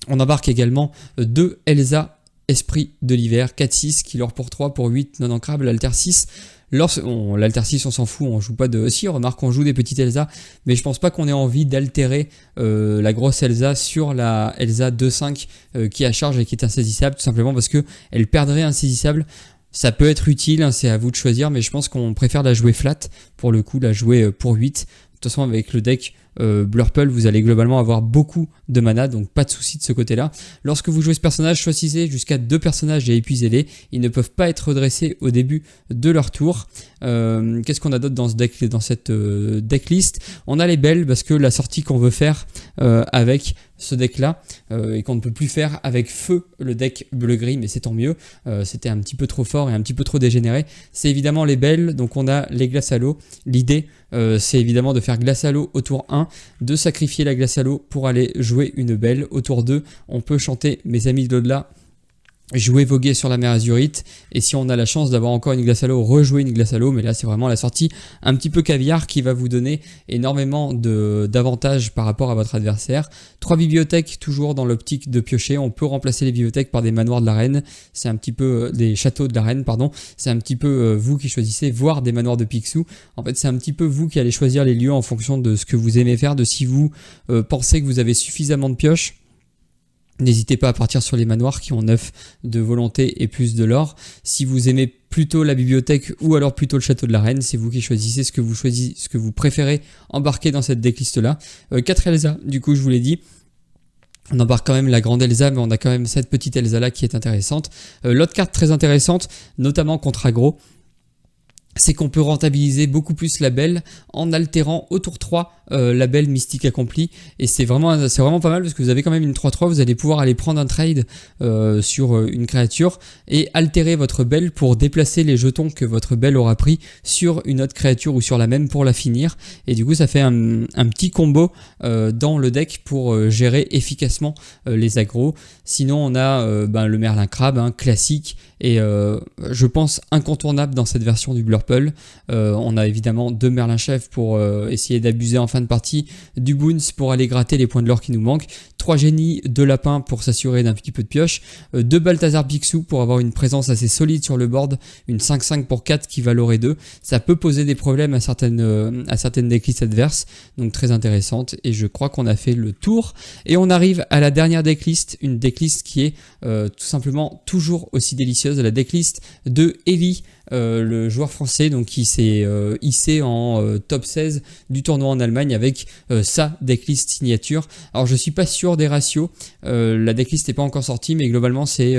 On embarque également 2 Elsa Esprit de l'hiver, 4-6, killer pour 3, pour 8, non ancrable, l'alter 6. L'alter 6 on s'en fout, on joue pas de... Si, remarque, on joue des petites Elsa, mais je pense pas qu'on ait envie d'altérer la grosse Elsa sur la Elsa 2-5 qui a charge et qui est insaisissable, tout simplement parce que elle perdrait insaisissable. Ça peut être utile, hein, c'est à vous de choisir, mais je pense qu'on préfère la jouer flat, pour le coup la jouer pour 8. De toute façon, avec le deck Blurple, vous allez globalement avoir beaucoup de mana, donc pas de souci de ce côté-là. Lorsque vous jouez ce personnage, choisissez jusqu'à 2 personnages et épuisez-les. Ils ne peuvent pas être redressés au début de leur tour. Qu'est-ce qu'on a d'autre dans ce deck, dans cette decklist? On a les belles, parce que la sortie qu'on veut faire avec ce deck là et qu'on ne peut plus faire avec feu le deck bleu-gris, mais c'est tant mieux, c'était un petit peu trop fort et un petit peu trop dégénéré, c'est évidemment les belles. Donc on a les glaces à l'eau. L'idée c'est évidemment de faire glace à l'eau au tour 1, de sacrifier la glace à l'eau pour aller jouer une belle. Au tour 2 on peut chanter mes amis de l'au-delà, jouer voguer sur la mer Azurite, et si on a la chance d'avoir encore une glace à l'eau, rejouer une glace à l'eau. Mais là c'est vraiment la sortie un petit peu caviar qui va vous donner énormément d'avantages par rapport à votre adversaire. 3 bibliothèques, toujours dans l'optique de piocher. On peut remplacer les bibliothèques par des manoirs de l'arène, c'est un petit peu des châteaux de l'arène, pardon. C'est un petit peu vous qui choisissez, voire des manoirs de Picsou. En fait c'est un petit peu vous qui allez choisir les lieux en fonction de ce que vous aimez faire, de si vous pensez que vous avez suffisamment de pioches. N'hésitez pas à partir sur les manoirs qui ont 9 de volonté et plus de l'or. Si vous aimez plutôt la bibliothèque ou alors plutôt le château de la reine, c'est vous qui choisissez ce que vous préférez embarquer dans cette decklist là. 4 Elsa, du coup je vous l'ai dit. On embarque quand même la grande Elsa, mais on a quand même cette petite Elsa là qui est intéressante. L'autre carte très intéressante, notamment contre aggro, c'est qu'on peut rentabiliser beaucoup plus la belle en altérant au tour 3 la belle mystique accomplie, et c'est vraiment pas mal parce que vous avez quand même une 3-3, vous allez pouvoir aller prendre un trade sur une créature et altérer votre belle pour déplacer les jetons que votre belle aura pris sur une autre créature ou sur la même pour la finir, et du coup ça fait un petit combo dans le deck pour gérer efficacement les aggros. Sinon on a le Merlin Crabe, classique, et je pense incontournable dans cette version du Blurple. On a évidemment 2 Merlin Chef pour essayer d'abuser en fin de partie, du Boons pour aller gratter les points de l'or qui nous manquent, 3 génies, 2 lapins pour s'assurer d'un petit peu de pioche, 2 Balthazar Picsou pour avoir une présence assez solide sur le board, une 5-5 pour 4 qui valorait 2. Ça peut poser des problèmes à certaines decklists adverses, donc très intéressante, et je crois qu'on a fait le tour. Et on arrive à la dernière decklist, une decklist qui est tout simplement toujours aussi délicieuse, la decklist de Eli, le joueur français donc qui s'est hissé en top 16 du tournoi en Allemagne avec sa decklist signature. Alors je suis pas sûr des ratios, la decklist n'est pas encore sortie, mais globalement c'est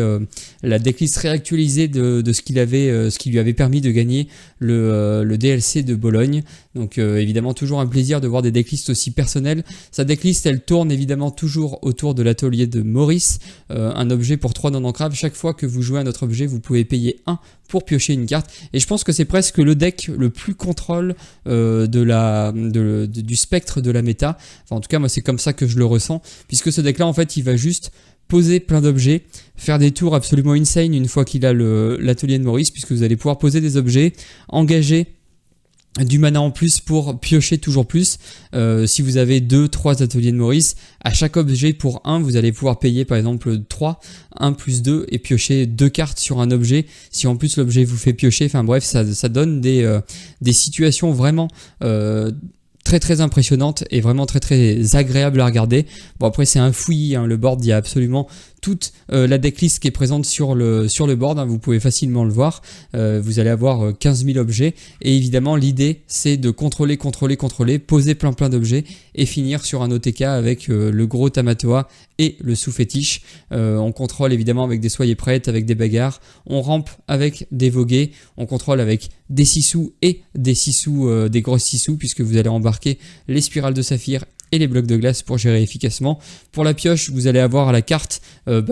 la decklist réactualisée de ce qui lui avait permis de gagner le DLC de Bologne. Donc évidemment toujours un plaisir de voir des decklists aussi personnelles. Sa decklist elle tourne évidemment toujours autour de l'atelier de Maurice, un objet pour 3 non ancrables. Chaque fois que vous jouez un autre objet, vous pouvez payer 1 pour piocher une carte, et je pense que c'est presque le deck le plus contrôle du spectre de la méta. Enfin, en tout cas moi c'est comme ça que je le ressens, puisque ce deck là en fait il va juste poser plein d'objets, faire des tours absolument insane une fois qu'il a l'atelier de Maurice, puisque vous allez pouvoir poser des objets, engager du mana en plus pour piocher toujours plus. Si vous avez 2-3 ateliers de Maurice, à chaque objet pour 1 vous allez pouvoir payer par exemple 3, 1 plus 2 et piocher 2 cartes sur un objet, si en plus l'objet vous fait piocher. Enfin bref, ça donne des situations vraiment très très impressionnantes et vraiment très très agréables à regarder. Bon après c'est un fouillis, le board, il y a absolument toute la decklist qui est présente sur le board, hein, vous pouvez facilement le voir. Vous allez avoir 15 000 objets et évidemment l'idée c'est de contrôler, poser plein d'objets et finir sur un OTK avec le gros Tamatoa et le sous-fétiche. On contrôle évidemment avec des soyez prêtes, avec des bagarres, on rampe avec des vogués, on contrôle avec des sissous et des sissous, des grosses sissous puisque vous allez embarquer les spirales de saphir et les blocs de glace pour gérer efficacement. Pour la pioche, vous allez avoir la carte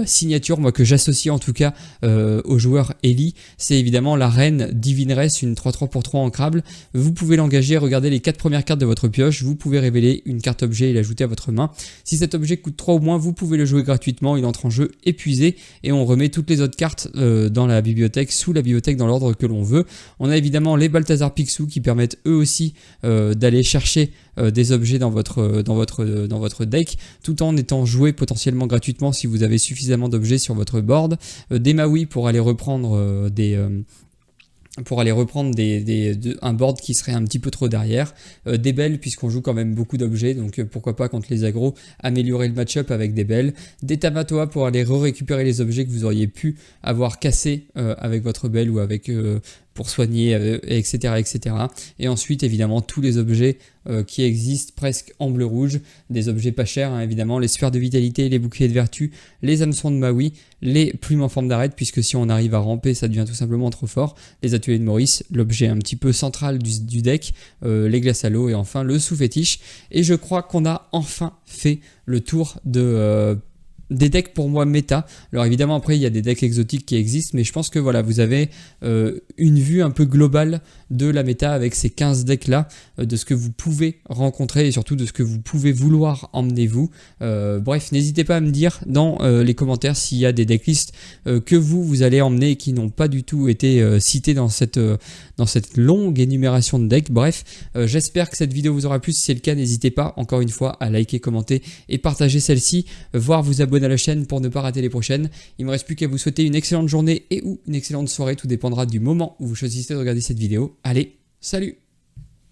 signature, moi que j'associe en tout cas au joueur Ellie, c'est évidemment la reine Divineresse, une 3-3 pour 3 ancrable. Vous pouvez l'engager, regardez les 4 premières cartes de votre pioche, vous pouvez révéler une carte objet et l'ajouter à votre main. Si cet objet coûte 3 ou moins, vous pouvez le jouer gratuitement, il entre en jeu épuisé et on remet toutes les autres cartes dans la bibliothèque, sous la bibliothèque dans l'ordre que l'on veut. On a évidemment les Balthazar Picsou qui permettent eux aussi d'aller chercher des objets dans votre deck tout en étant joué potentiellement gratuitement si vous avez suffisamment d'objets sur votre board, des Maui pour aller reprendre un board qui serait un petit peu trop derrière, des belles puisqu'on joue quand même beaucoup d'objets, donc pourquoi pas contre les agros améliorer le match-up avec des belles, des Tamatoa pour aller récupérer les objets que vous auriez pu avoir cassés avec votre belle ou avec pour soigner, etc. Et ensuite évidemment tous les objets qui existent presque en bleu-rouge, des objets pas chers hein, évidemment, les sphères de vitalité, les boucliers de vertu, les hameçons de Maui, les plumes en forme d'arête puisque si on arrive à ramper ça devient tout simplement trop fort, les ateliers de Maurice, l'objet un petit peu central du deck, les glaces à l'eau et enfin le sous-fétiche. Et je crois qu'on a enfin fait le tour des decks pour moi méta. Alors évidemment après il y a des decks exotiques qui existent mais je pense que voilà vous avez une vue un peu globale de la méta avec ces 15 decks là, de ce que vous pouvez rencontrer et surtout de ce que vous pouvez vouloir emmener vous. Bref, n'hésitez pas à me dire dans les commentaires s'il y a des decklists que vous allez emmener et qui n'ont pas du tout été cités dans cette longue énumération de decks. Bref, j'espère que cette vidéo vous aura plu. Si c'est le cas, n'hésitez pas encore une fois à liker, commenter et partager celle-ci, voire vous abonner à la chaîne pour ne pas rater les prochaines. Il me reste plus qu'à vous souhaiter une excellente journée et ou une excellente soirée, tout dépendra du moment où vous choisissez de regarder cette vidéo. Allez, salut!